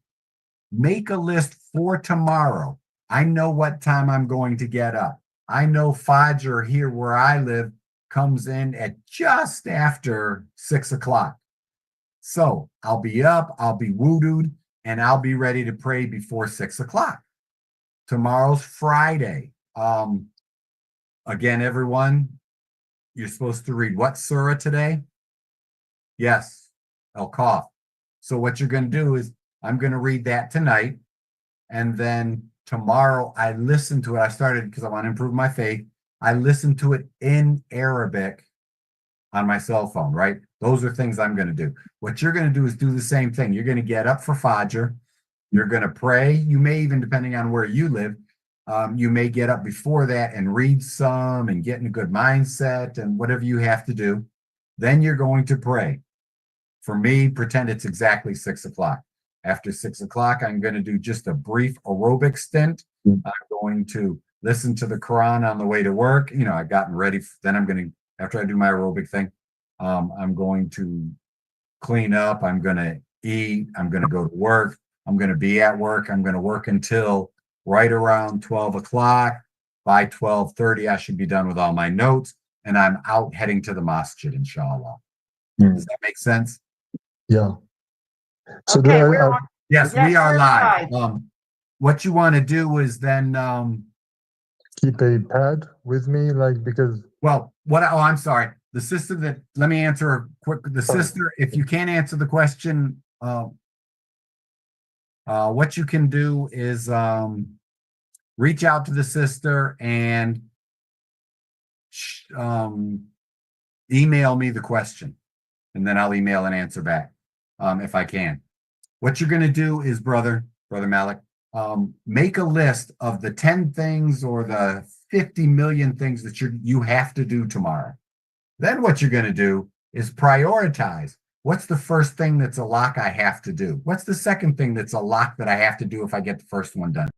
Make a list for tomorrow. I know what time I'm going to get up. I know Fajr here where I live comes in at just after 6 o'clock. So I'll be up, I'll be wudu'd, and I'll be ready to pray before 6 o'clock. Tomorrow's Friday. Again, everyone, you're supposed to read what surah today? Yes, Al-Kahf. So what you're going to do is I'm going to read that tonight, and then tomorrow I listen to it. I started because I want to improve my faith. I listen to it in Arabic on my cell phone, right? Those are things I'm going to do. What you're going to do is do the same thing. You're going to get up for Fajr. You're going to pray. You may even, depending on where you live, you may get up before that and read some and get in a good mindset and whatever you have to do. Then you're going to pray. For me, pretend it's exactly 6 o'clock. After 6 o'clock, I'm going to do just a brief aerobic stint. I'm going to listen to the Quran on the way to work. You know, I've gotten ready. Then I'm going to, after I do my aerobic thing, I'm going to clean up. I'm going to eat. I'm going to go to work. I'm going to be at work. I'm going to work until right around 12 o'clock. By 12:30, I should be done with all my notes. And I'm out heading to the masjid, inshallah. Does that make sense? Yeah. So Okay, then we're on. Yes, Yes, we are we're live. live. What you want to do is then, keep a pad with me, like, because well, what? Oh, I'm sorry. The sister that, let me answer a quick. The sister, if you can't answer the question, what you can do is reach out to the sister and email me the question, and then I'll email and answer back if I can. What you're going to do is, brother Malik, make a list of the 10 things or the 50 million things that you have to do tomorrow. Then what you're going to do is prioritize. What's the first thing that's a lock I have to do? What's the second thing that's a lock that I have to do if I get the first one done?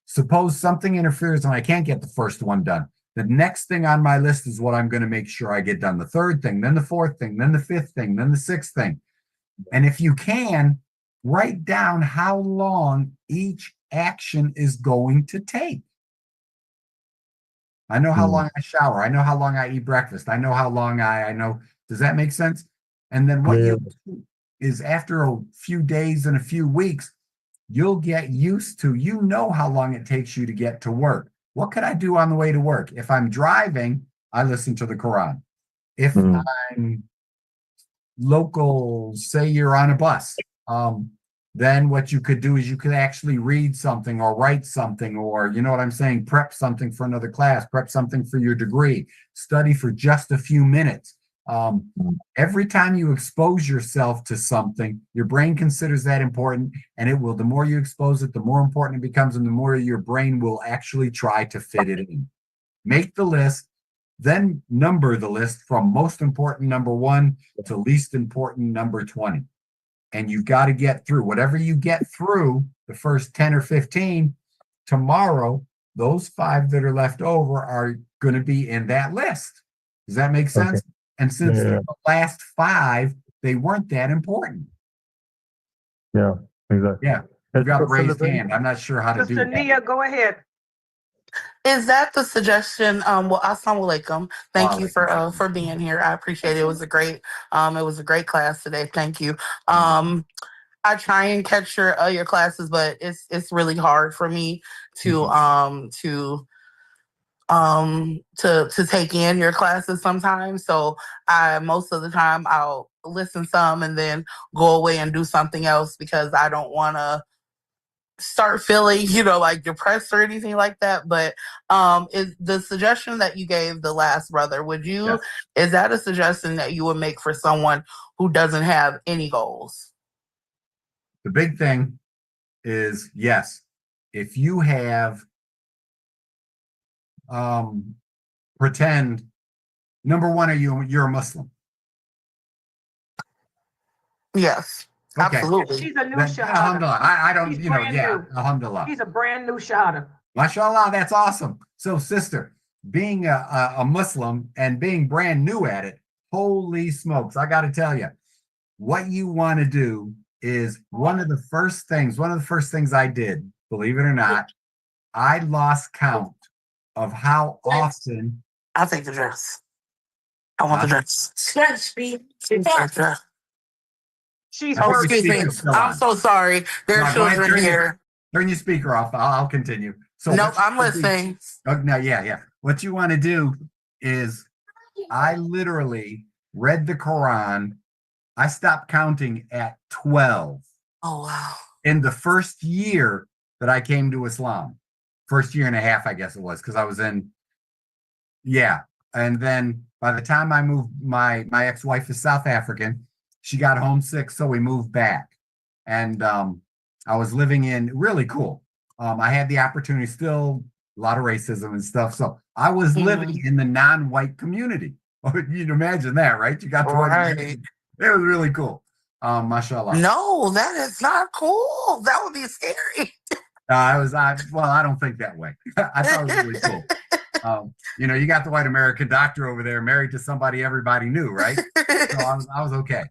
Suppose something interferes and I can't get the first one done. The next thing on my list is what I'm going to make sure I get done. The third thing, then the fourth thing, then the fifth thing, then the sixth thing. And if you can, write down how long each action is going to take. I know how long I shower. I know how long I eat breakfast. I know how long I know. Does that make sense? And then what you'll do is after a few days and a few weeks, you'll get used to, you know how long it takes you to get to work. What could I do on the way to work? If I'm driving, I listen to the Quran. If I'm local, say you're on a bus, then what you could do is you could actually read something or write something, or, you know what I'm saying, prep something for another class, prep something for your degree, study for just a few minutes. Every time you expose yourself to something, your brain considers that important, and it will, the more you expose it, the more important it becomes, and the more your brain will actually try to fit it in. Make the list, then number the list from most important number 1 to least important number 20. And you've got to get through whatever you get through the first 10 or 15. Tomorrow, those 5 that are left over are going to be in that list. Does that make sense? Okay. And since the last 5, they weren't that important. Yeah, exactly. Yeah, you've got a raised hand. I'm not sure how to do that. Nia, go ahead. Is that the suggestion? Well, assalamu alaikum. Thank you for being here. I appreciate it. It was a great class today. Thank you. I try and catch your classes, but it's really hard for me to take in your classes sometimes. So most of the time I'll listen some and then go away and do something else because I don't want to start feeling, like depressed or anything like that. But is the suggestion that you gave the last brother, is that a suggestion that you would make for someone who doesn't have any goals? The big thing is, yes, if you have pretend, number 1, you're a Muslim? Yes. Okay. Absolutely. She's a new shahada. Alhamdulillah. I don't, new. Alhamdulillah. She's a brand new shahada. MashaAllah, that's awesome. So, sister, being a Muslim and being brand new at it, holy smokes, I got to tell you, what you want to do is one of the first things I did, believe it or not, I lost count of how often. I'll take the dress. I want the dress. She's excuse me. I'm so sorry. There are children here. Turn your speaker off. I'll continue. So nope, I'm listening. No, yeah. What you want to do is, I literally read the Quran. I stopped counting at 12. Oh, wow. In the first year that I came to Islam. First year and a half, I guess it was, because I was in, And then by the time I moved, my ex-wife is South African. She got homesick, so we moved back. And I was living in really cool. I had the opportunity, still a lot of racism and stuff. So I was living in the non-white community. You'd imagine that, right? You got to Right. it was really cool. Mashallah. No, that is not cool. That would be scary. I don't think that way. I thought it was really cool. You got the white American doctor over there married to somebody everybody knew, right? So I was okay.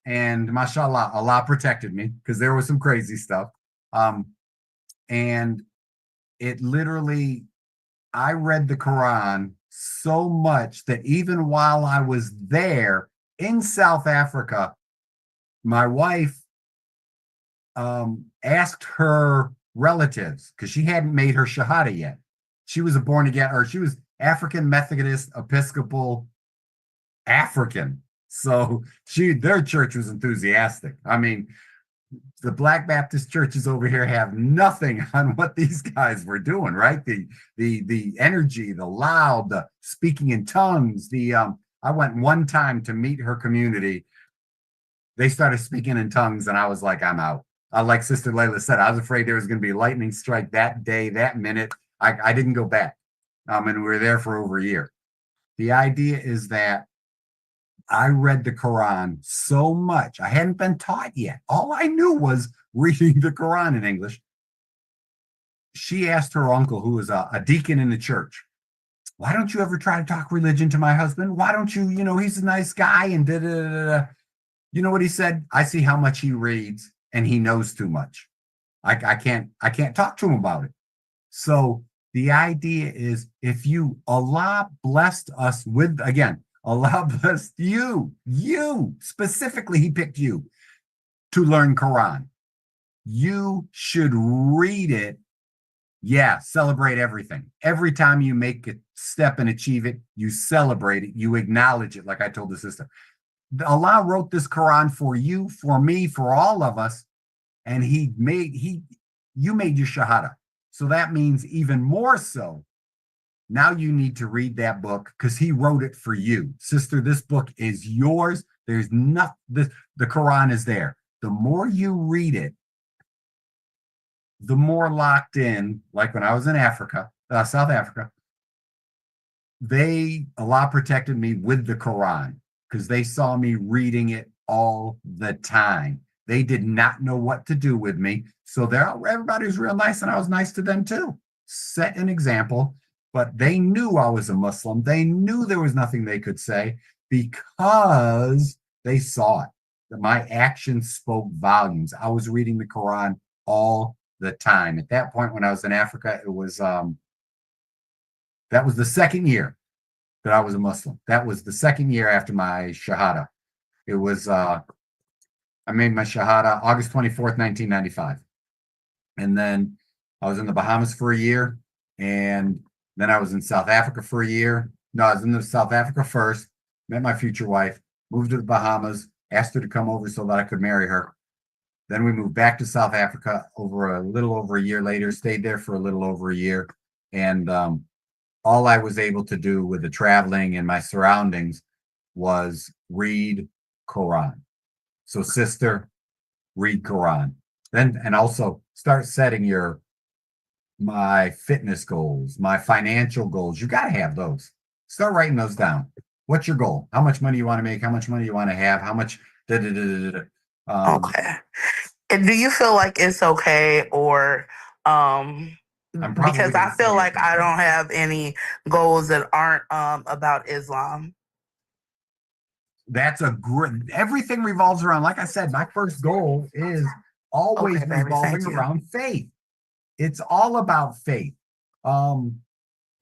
And mashallah, Allah protected me because there was some crazy stuff. And it literally, I read the Quran so much that even while I was there in South Africa, my wife asked her relatives, because she hadn't made her Shahada yet. She was a born again, or she was African Methodist Episcopal African. So their church was enthusiastic. I mean, the Black Baptist churches over here have nothing on what these guys were doing, right? The energy, the loud, the speaking in tongues. I went one time to meet her community. They started speaking in tongues, and I was like, I'm out. Like Sister Layla said, I was afraid there was going to be a lightning strike that day, that minute. I didn't go back. And we were there for over a year. The idea is that I read the Quran so much. I hadn't been taught yet. All I knew was reading the Quran in English. She asked her uncle, who was a deacon in the church, why don't you ever try to talk religion to my husband? Why don't you, he's a nice guy and da-da-da-da. You know what he said? I see how much he reads and he knows too much. I can't talk to him about it. So the idea is, if Allah blessed us with, again, Allah blessed you specifically, he picked you to learn Quran. You should read it. Yeah, celebrate everything. Every time you make a step and achieve it, you celebrate it, you acknowledge it, like I told the sister. Allah wrote this Quran for you, for me, for all of us, and you made your Shahada. So that means even more so, now you need to read that book because he wrote it for you. Sister, this book is yours. There's nothing, the Quran is there. The more you read it, the more locked in, like when I was in South Africa, Allah protected me with the Quran because they saw me reading it all the time. They did not know what to do with me. So everybody was real nice, and I was nice to them too. Set an example, but they knew I was a Muslim. They knew there was nothing they could say because they saw it. That my actions spoke volumes. I was reading the Quran all the time. At that point, when I was in Africa, it was that was the second year that I was a Muslim. That was the second year after my Shahada. It was I made my Shahada August 24th, 1995. And then I was in the Bahamas for a year. And then I was in South Africa for a year. No, I was in South Africa first, met my future wife, moved to the Bahamas, asked her to come over so that I could marry her. Then we moved back to South Africa a little over a year later, stayed there for a little over a year. And all I was able to do with the traveling and my surroundings was read Quran. So sister, read Quran. And also start setting my fitness goals, my financial goals. You got to have those. Start writing those down. What's your goal? How much money you want to make? How much money you want to have? How much? Okay. And do you feel like it's okay, or because I feel like I don't have any goals that aren't about Islam? That's everything revolves around, like I said, my first goal is always revolving around faith. It's all about faith. The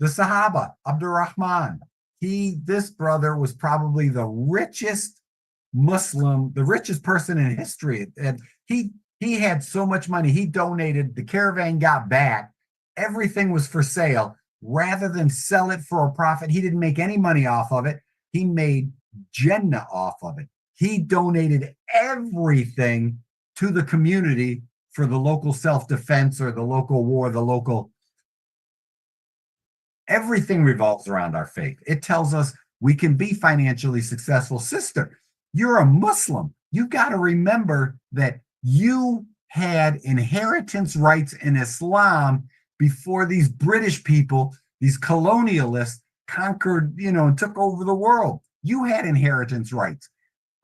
Sahaba, Abdurrahman, this brother was probably the richest Muslim, the richest person in history. And he had so much money. He donated, the caravan got back. Everything was for sale. Rather than sell it for a profit, he didn't make any money off of it. He made Jannah off of it. He donated everything to the community for the local self-defense or the local war, Everything revolves around our faith. It tells us we can be financially successful. Sister, you're a Muslim. You've got to remember that you had inheritance rights in Islam before these British people, these colonialists, conquered, and took over the world. You had inheritance rights.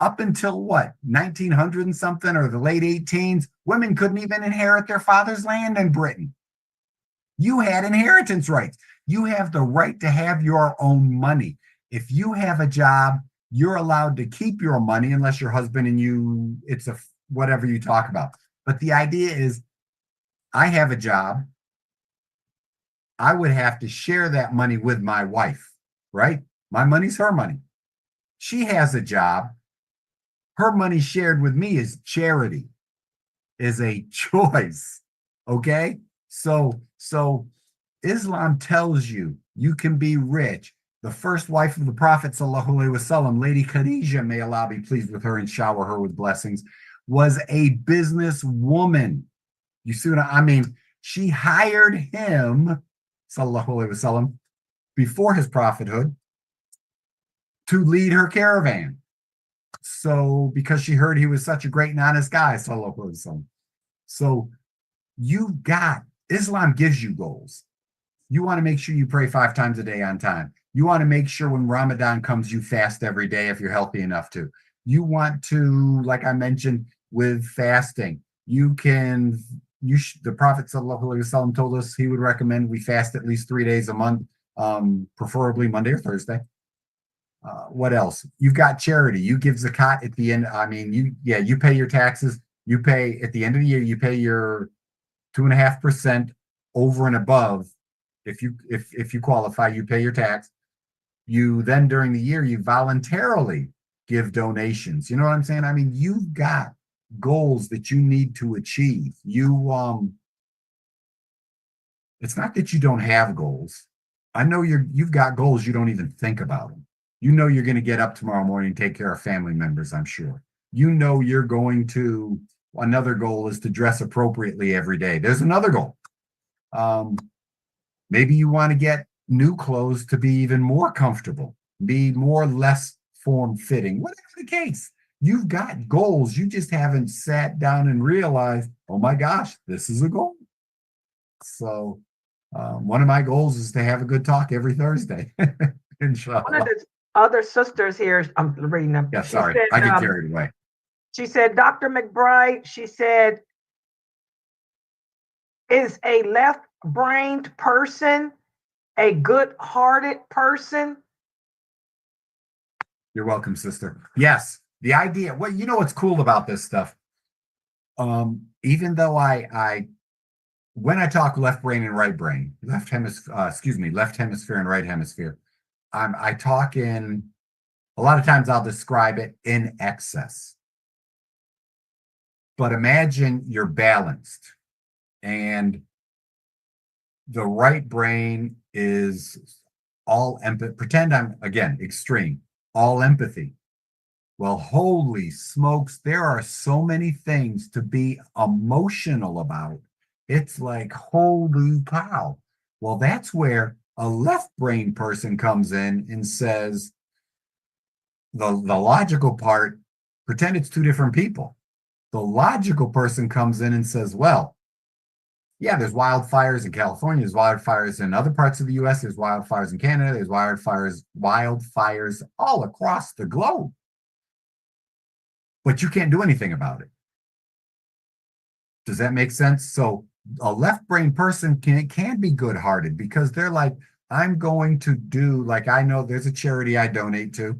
Up until what, 1900 and something, or the late 18s, women couldn't even inherit their father's land in Britain. You had inheritance rights. You have the right to have your own money. If you have a job, you're allowed to keep your money unless your husband and you, it's a whatever you talk about. But the idea is, I have a job. I would have to share that money with my wife, right? My money's her money. She has a job. Her money shared with me is charity, is a choice. Okay? So Islam tells you you can be rich. The first wife of the Prophet, sallallahu alaihi wasallam, Lady Khadijah, may Allah be pleased with her and shower her with blessings, was a business woman. You see what I mean? She hired him, sallallahu alaihi wasallam, before his prophethood, to lead her caravan. So, because she heard he was such a great and honest guy, sallallahu alaihi wasallam. So, Islam gives you goals. You want to make sure you pray 5 times a day on time. You want to make sure when Ramadan comes, you fast every day if you're healthy enough to. You want to, like I mentioned, with fasting, the Prophet sallallahu alaihi wasallam told us he would recommend we fast at least 3 days a month, preferably Monday or Thursday. What else? You've got charity. You give zakat at the end. I mean, you pay your taxes. You pay at the end of the year, you pay your 2.5% over and above. If you qualify, you pay your tax. You then during the year, you voluntarily give donations. You know what I'm saying? I mean, you've got goals that you need to achieve. It's not that you don't have goals. I know you've got goals, you don't even think about them. You know you're going to get up tomorrow morning and take care of family members, I'm sure. You know you're going to, another goal is to dress appropriately every day. There's another goal. Maybe you want to get new clothes to be even more comfortable, be less form-fitting, whatever the case. You've got goals. You just haven't sat down and realized, oh my gosh, this is a goal. So one of my goals is to have a good talk every Thursday. Inshallah. One of the other sisters here, I'm reading them. Yeah, sorry, I get carried away. She said, Dr. McBride, she said, is a left-brained person a good-hearted person? You're welcome, sister. Yes, the idea, well, you know what's cool about this stuff? Even though when I talk left brain and right brain, left hemisphere and right hemisphere, I talk in, a lot of times I'll describe it in excess. But imagine you're balanced and the right brain is all empathy. Pretend I'm, again, extreme, all empathy. Well, holy smokes, there are so many things to be emotional about. It's like, holy cow. Well, that's where a left brain person comes in and says, the logical part, pretend it's 2 different people. The logical person comes in and says, well, yeah, there's wildfires in California, there's wildfires in other parts of the US, there's wildfires in Canada, there's wildfires all across the globe. But you can't do anything about it. Does that make sense? So a left brain person can be good-hearted because they're like, I'm going to do, like, I know there's a charity I donate to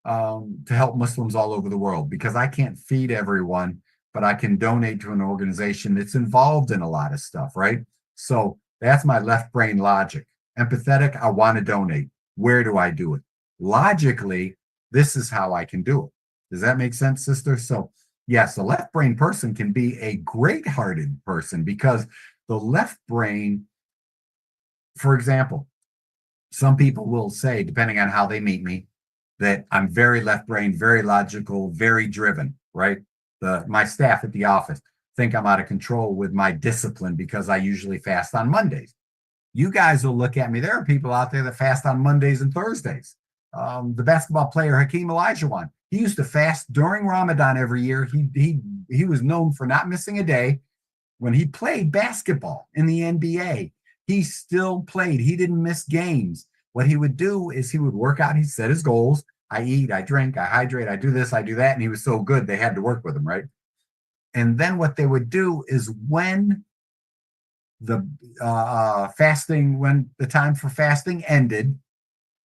help Muslims all over the world because I can't feed everyone, but I can donate to an organization that's involved in a lot of stuff, right? So that's my left brain logic. Empathetic, I want to donate. Where do I do it? Logically, this is how I can do it. Does that make sense, sister? So yes, a left brain person can be a great-hearted person because the left brain, for example, some people will say, depending on how they meet me, that I'm very left brain, very logical, very driven, right? My staff at the office think I'm out of control with my discipline because I usually fast on Mondays. You guys will look at me. There are people out there that fast on Mondays and Thursdays. The basketball player Hakeem Olajuwon, he used to fast during Ramadan every year. He was known for not missing a day. When he played basketball in the NBA, he still played. He didn't miss games. What he would do is he would work out. He set his goals. I eat, I drink, I hydrate, I do this, I do that. And he was so good, they had to work with him, right? And then what they would do is when the when the time for fasting ended,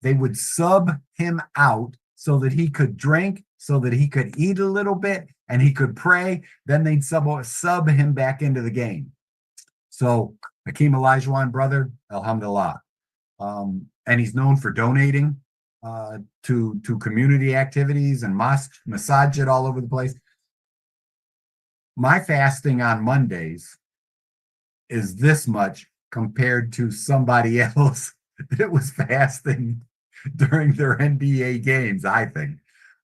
they would sub him out so that he could drink, so that he could eat a little bit, and he could pray. Then they'd sub him back into the game. So Hakeem Olajuwon, brother, alhamdulillah. And he's known for donating to community activities and masajid all over the place. My fasting on Mondays is this much compared to somebody else that was fasting during their NBA games, I think.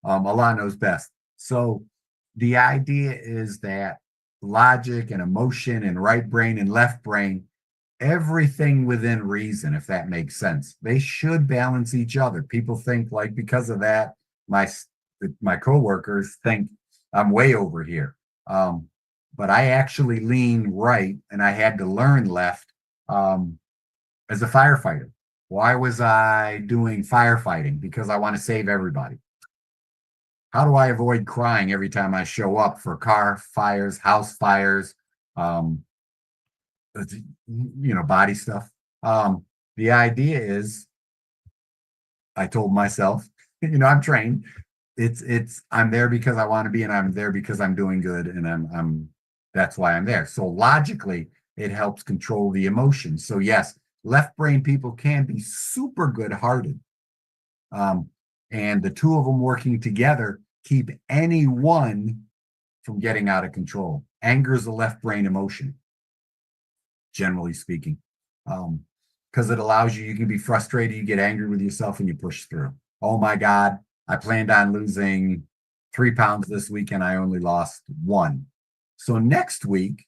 Allah knows best. So the idea is that logic and emotion and right brain and left brain, everything within reason, if that makes sense, they should balance each other. People think like because of that, my coworkers think I'm way over here. But I actually lean right, and I had to learn left as a firefighter. Why was I doing firefighting? Because I want to save everybody. How do I avoid crying every time I show up for car fires, house fires, body stuff? The idea is, I told myself, I'm trained. I'm there because I want to be, and I'm there because I'm doing good, and that's why I'm there. So logically, it helps control the emotions. So yes, left brain people can be super good-hearted. And the two of them working together keep anyone from getting out of control. Anger is a left brain emotion, generally speaking, because it allows you can be frustrated, you get angry with yourself, and you push through. Oh my God, I planned on losing 3 pounds this week, and I only lost 1. So next week,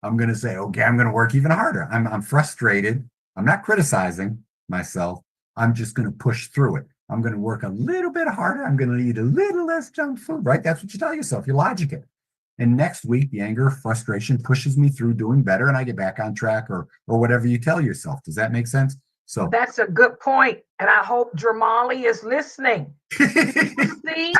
I'm going to say, okay, I'm going to work even harder. I'm frustrated. I'm not criticizing myself. I'm just going to push through it. I'm going to work a little bit harder. I'm going to eat a little less junk food, right? That's what you tell yourself. You logic it. And next week, the anger, frustration pushes me through doing better, and I get back on track, or whatever you tell yourself. Does that make sense? So that's a good point. And I hope Jamali is listening. See,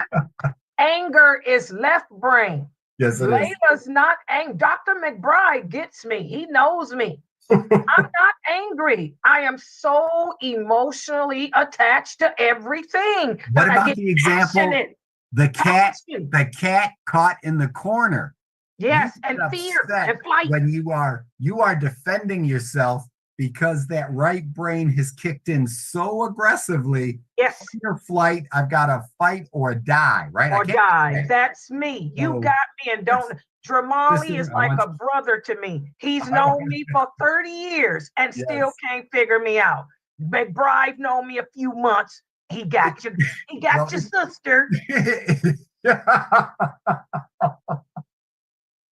anger is left brain. Yes, it Layla's not angry. Dr. McBride gets me. He knows me. I'm not angry. I am so emotionally attached to everything. What about the example? The cat caught in the corner. Yes, and fear and flight. When you are defending yourself because that right brain has kicked in so aggressively. Yes. Fear, flight. I've got to fight or die, right? Or die. That's me. You got me, and don't. Dramali is like a brother to me. He's known me for 30 years and still can't figure me out. McBride known me a few months. He got you. He got your sister.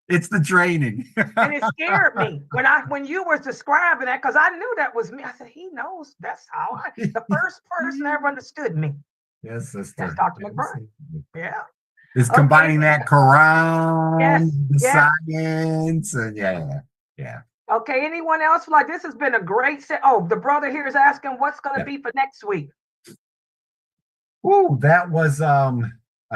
It's the training. And it scared me when you were describing that, because I knew that was me. I said, he knows that's how the first person ever understood me. Yes, sister. That's Dr. McBride. Yeah. It's combining that Quran, the science, and yeah. Okay, anyone else? Like, this has been a great set. Oh, the brother here is asking what's going to be for next week. Ooh, that was, I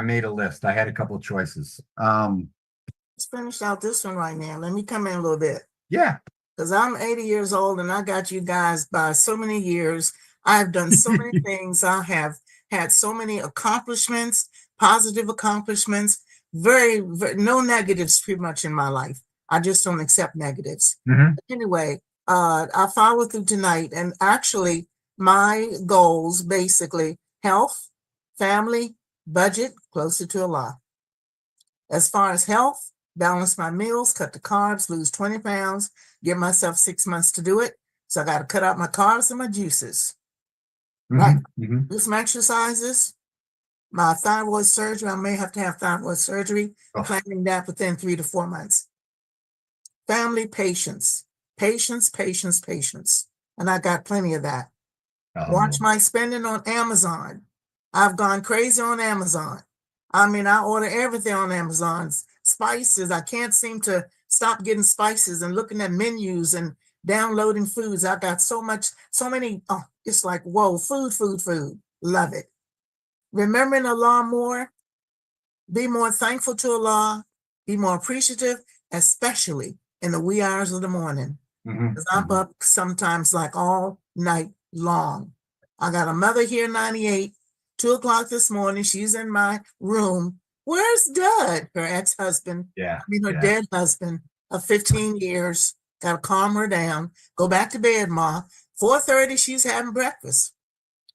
made a list. I had a couple of choices. Let's finish out this one right now. Let me come in a little bit. Yeah. Because I'm 80 years old and I got you guys by so many years. I've done so many things. I have had so many accomplishments, positive accomplishments, very, no negatives pretty much in my life. I just don't accept negatives. Mm-hmm. Anyway, I follow through tonight, and actually my goals, basically health, family, budget, closer to Allah. As far as health, balance my meals, cut the carbs, lose 20 pounds, give myself 6 months to do it. So I got to cut out my carbs and my juices. Mm-hmm. Right. Mm-hmm. Do some exercises. My thyroid surgery, I may have to have thyroid surgery, planning that within 3 to 4 months. Family, patience. Patience. and I got plenty of that. Oh, Watch my spending on Amazon. I've gone crazy on Amazon. I mean, I order everything on Amazon. Spices, I can't seem to stop getting spices and looking at menus and downloading foods. I got so many, oh, it's like, whoa, food. Love it. Remembering Allah more, be more thankful to Allah, be more appreciative, especially in the wee hours of the morning. Because I'm up sometimes like all night long. I got a mother here, 98, 2 o'clock this morning. She's in my room. Where's Dud? Her ex-husband. Yeah. Her dead husband of 15 years. Got to calm her down. Go back to bed, Ma. 4:30, she's having breakfast.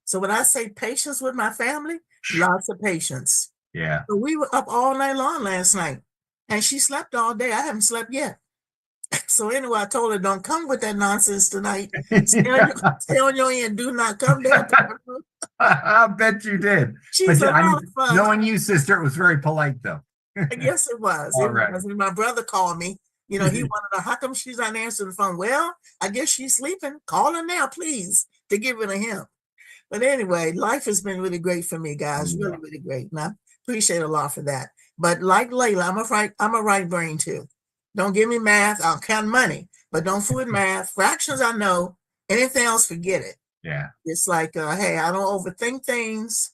So when I say patience with my family, lots of patience. Yeah. So we were up all night long last night. And she slept all day. I haven't slept yet. So anyway, I told her, don't come with that nonsense tonight. Stay on your end. Do not come down. I bet you did. She's a lot of fun. Knowing you, sister, it was very polite, though. Yes, it was. All right. When my brother called me, he wanted to know, how come she's not answering the phone? Well, I guess she's sleeping. Call her now, please, to give it to him. But anyway, life has been really great for me, guys. Really, really great. And I appreciate a lot for that. But like Layla, I'm a right brain too. Don't give me math. I'll count money, but don't fool with math. Fractions, I know. Anything else, forget it. Yeah. It's like, hey, I don't overthink things.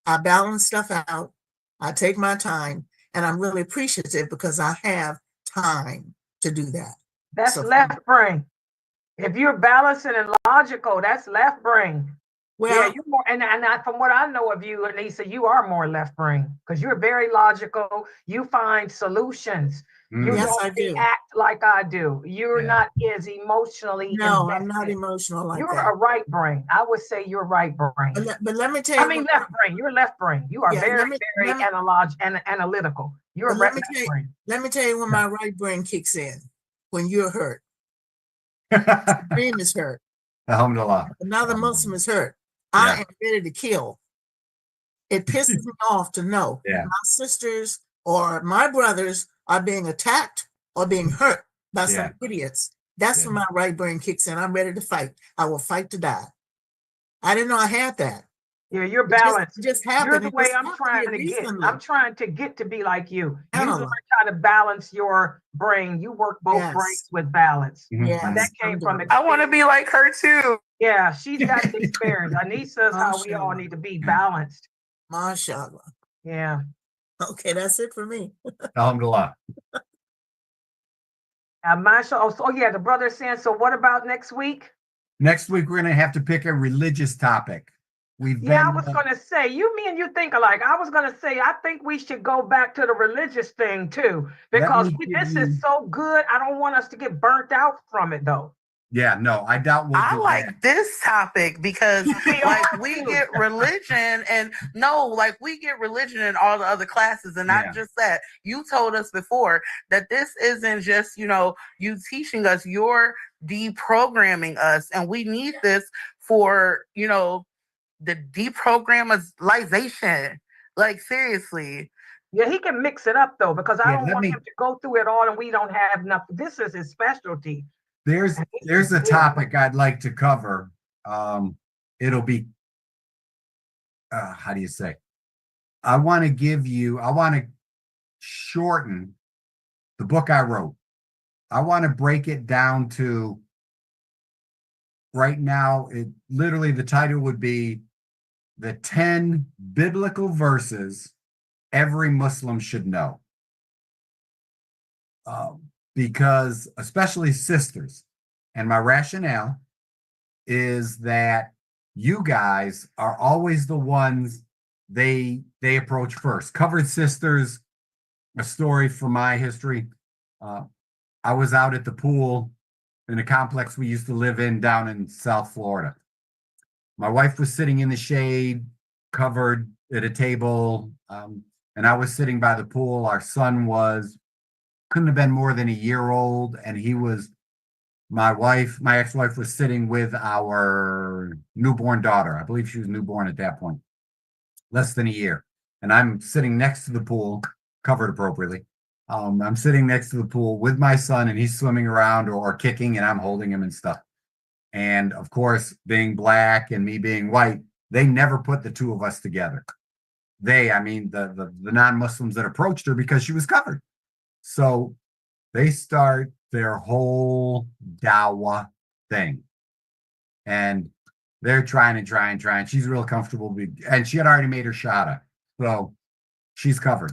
I balance stuff out. I take my time, and I'm really appreciative because I have time to do that. That's left brain. If you're balancing and logical, that's left brain. Well, yeah, you're more, and from what I know of you, Anissa, you are more left brain because you're very logical. You find solutions. You don't react like I do. You're not as emotionally invested. I'm not emotional like you're that. You're a right brain. I would say you're right brain. But let me tell you. I mean, left brain. You're left brain. You are very analytical. You're a left brain. Let me tell you when my right brain kicks in. When you're hurt. The brain is hurt. Alhamdulillah. Another Muslim is hurt. I am ready to kill. It pisses me off to know my sisters or my brothers are being attacked or being hurt by some idiots. That's when my right brain kicks in. I'm ready to fight. I will fight to die. I didn't know I had that. Yeah, you're balanced. It just happened. You're the way I'm trying to get. I'm trying to get to be like you. You learn how to balance your brain. You work both brains with balance. Yes. And that came from I want to be like her too. Yeah, she's got the experience. Anissa's how we all need to be balanced. MashaAllah. Yeah. Okay, that's it for me. Alhamdulillah. MashaAllah. The brother saying, so what about next week? Next week, we're going to have to pick a religious topic. I was going to say, me and you think alike. I was going to say, I think we should go back to the religious thing too, because this is so good. I don't want us to get burnt out from it though. Yeah, no, I doubt we'll do like this topic because we get religion and we get religion in all the other classes and not just that. You told us before that this isn't just, you teaching us, you're deprogramming us, and we need this for, the deprogrammatization. Like seriously. Yeah, he can mix it up though, because I don't want him to go through it all and we don't have nothing. This is his specialty. There's a topic I'd like to cover. It'll be, how do you say? I want to shorten the book I wrote. I want to break it down to, right now, the title would be the 10 biblical verses every Muslim should know. Because especially sisters, and my rationale is that you guys are always the ones they approach first. Covered sisters, a story from my history. I was out at the pool in a complex we used to live in down in South Florida. My wife was sitting in the shade, covered at a table, and I was sitting by the pool. Our son couldn't have been more than a year old, and my ex-wife was sitting with our newborn daughter. I believe she was newborn at that point, less than a year. And I'm sitting next to the pool, covered appropriately. I'm sitting next to the pool with my son, and he's swimming around or kicking, and I'm holding him and stuff. And of course, being black and me being white, they never put the two of us together. I mean, the non-Muslims that approached her because she was covered. So they start their whole dawah thing. And they're trying and trying and trying. She's real comfortable. And she had already made her shahada. So she's covered.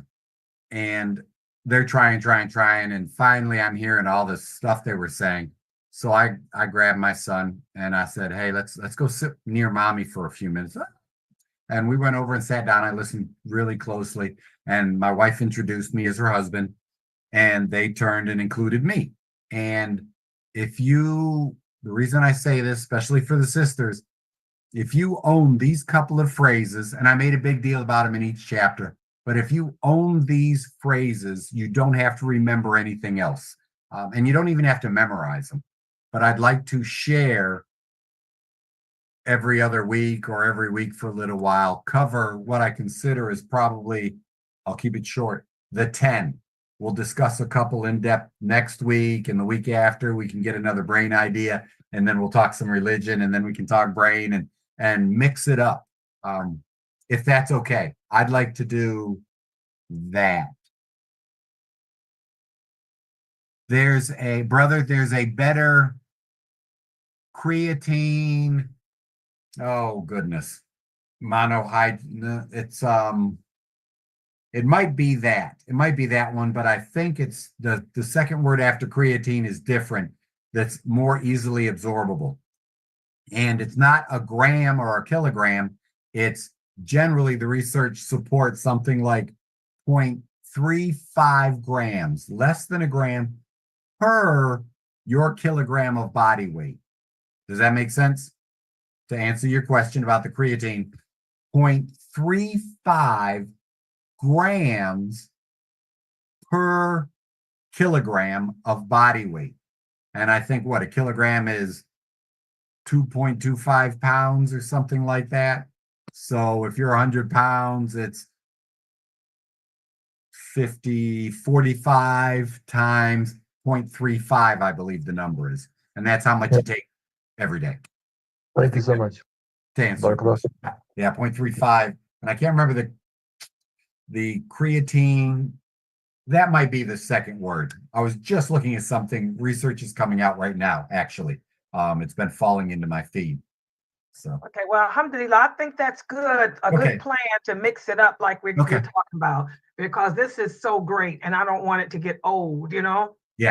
And they're trying. And finally, I'm hearing all this stuff they were saying. So I grabbed my son and I said, hey, let's go sit near mommy for a few minutes. And we went over and sat down. I listened really closely. And my wife introduced me as her husband. And they turned and included me. And the reason I say this, especially for the sisters, if you own these couple of phrases, and I made a big deal about them in each chapter, but if you own these phrases, you don't have to remember anything else. And you don't even have to memorize them. But I'd like to share every other week or every week for a little while, cover what I consider is probably, I'll keep it short, the 10. We'll discuss a couple in depth next week, and the week after we can get another brain idea, and then we'll talk some religion, and then we can talk brain and mix it up. If that's okay, I'd like to do that. There's a better creatine. Oh goodness, it's it might be that. It might be that one, but I think it's the second word after creatine is different. That's more easily absorbable. And it's not a gram or a kilogram. It's generally, the research supports something like 0.35 grams, less than a gram per your kilogram of body weight. Does that make sense? To answer your question about the creatine, 0.35 grams per kilogram of body weight. And I think a kilogram is 2.25 pounds or something like that. So if you're 100 pounds, it's 45 times 0.35, I believe the number is. And that's how much you take every day. Thank you so much. To answer your question. Yeah, 0.35. And I can't remember the creatine. That might be the second word. I was just looking at something. Research is coming out right now, actually. It's been falling into my feed. So okay, well, alhamdulillah, I think that's good. Good plan to mix it up like we're talking about, because this is so great and I don't want it to get old, Yeah.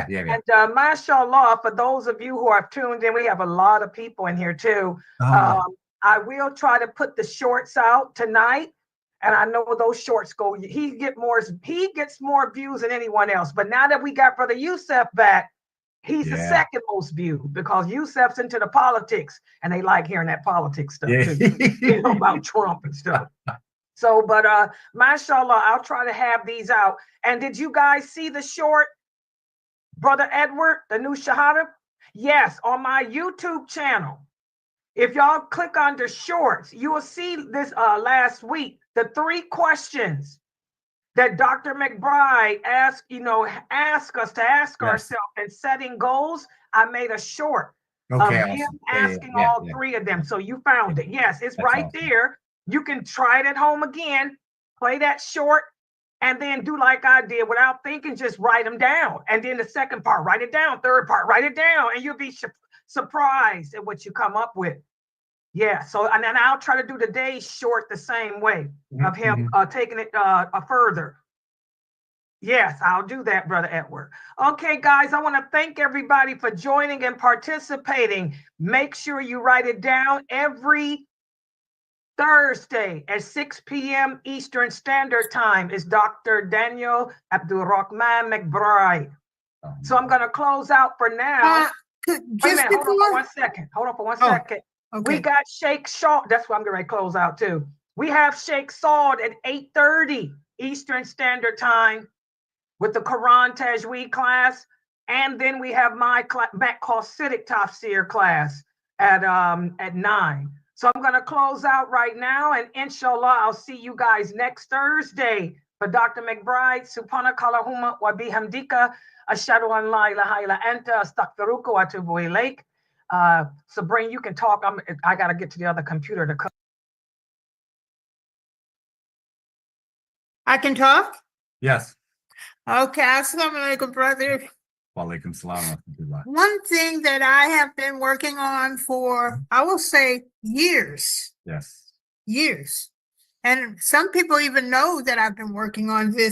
And mashallah, for those of you who are tuned in, we have a lot of people in here too. I will try to put the shorts out tonight. And I know those shorts go, he gets more views than anyone else. But now that we got Brother Yusuf back, he's the second most viewed, because Yusuf's into the politics and they like hearing that politics stuff too, about Trump and stuff. So, but mashallah, I'll try to have these out. And did you guys see the short, Brother Edward, the new Shahada? Yes, on my YouTube channel. If y'all click under shorts, you will see this last week, the 3 questions that Dr. McBride asked us to ask ourselves in setting goals. I made a short of him asking all 3 of them. So you found it. Yes, it's right there. You can try it at home again, play that short, and then do like I did without thinking, just write them down. And then the second part, write it down. Third part, write it down. And you'll be surprised at what you come up with. Yeah, so and then I'll try to do the day short the same way of him taking it further. Yes, I'll do that, Brother Edward. Okay, guys, I want to thank everybody for joining and participating. Make sure you write it down. Every Thursday at 6 p.m. Eastern Standard Time is Dr. Daniel Abdulrahman McBride. So I'm going to close out for now. Wait a minute, hold on for 1 second. Hold on for 1 second. Okay. We got Sheikh Saud. That's what I'm going to close out too. We have Sheikh Saud at 8:30 Eastern Standard Time with the Quran Tajweed class. And then we have my Chalcidic Tafsir class at 9. So I'm going to close out right now, and inshallah, I'll see you guys next Thursday. For Dr. McBride, subhanakallahumma wa bihamdika, ashhadu an la ilaha illa anta, astaghfiruka wa atubu ilaik. Sabrina, you can talk. I got to get to the other computer to come. I can talk? Yes. Okay, assalamu alaikum, brother. Walaikum salam. One thing that I have been working on for, I will say, years. Yes. Years. And some people even know that I've been working on this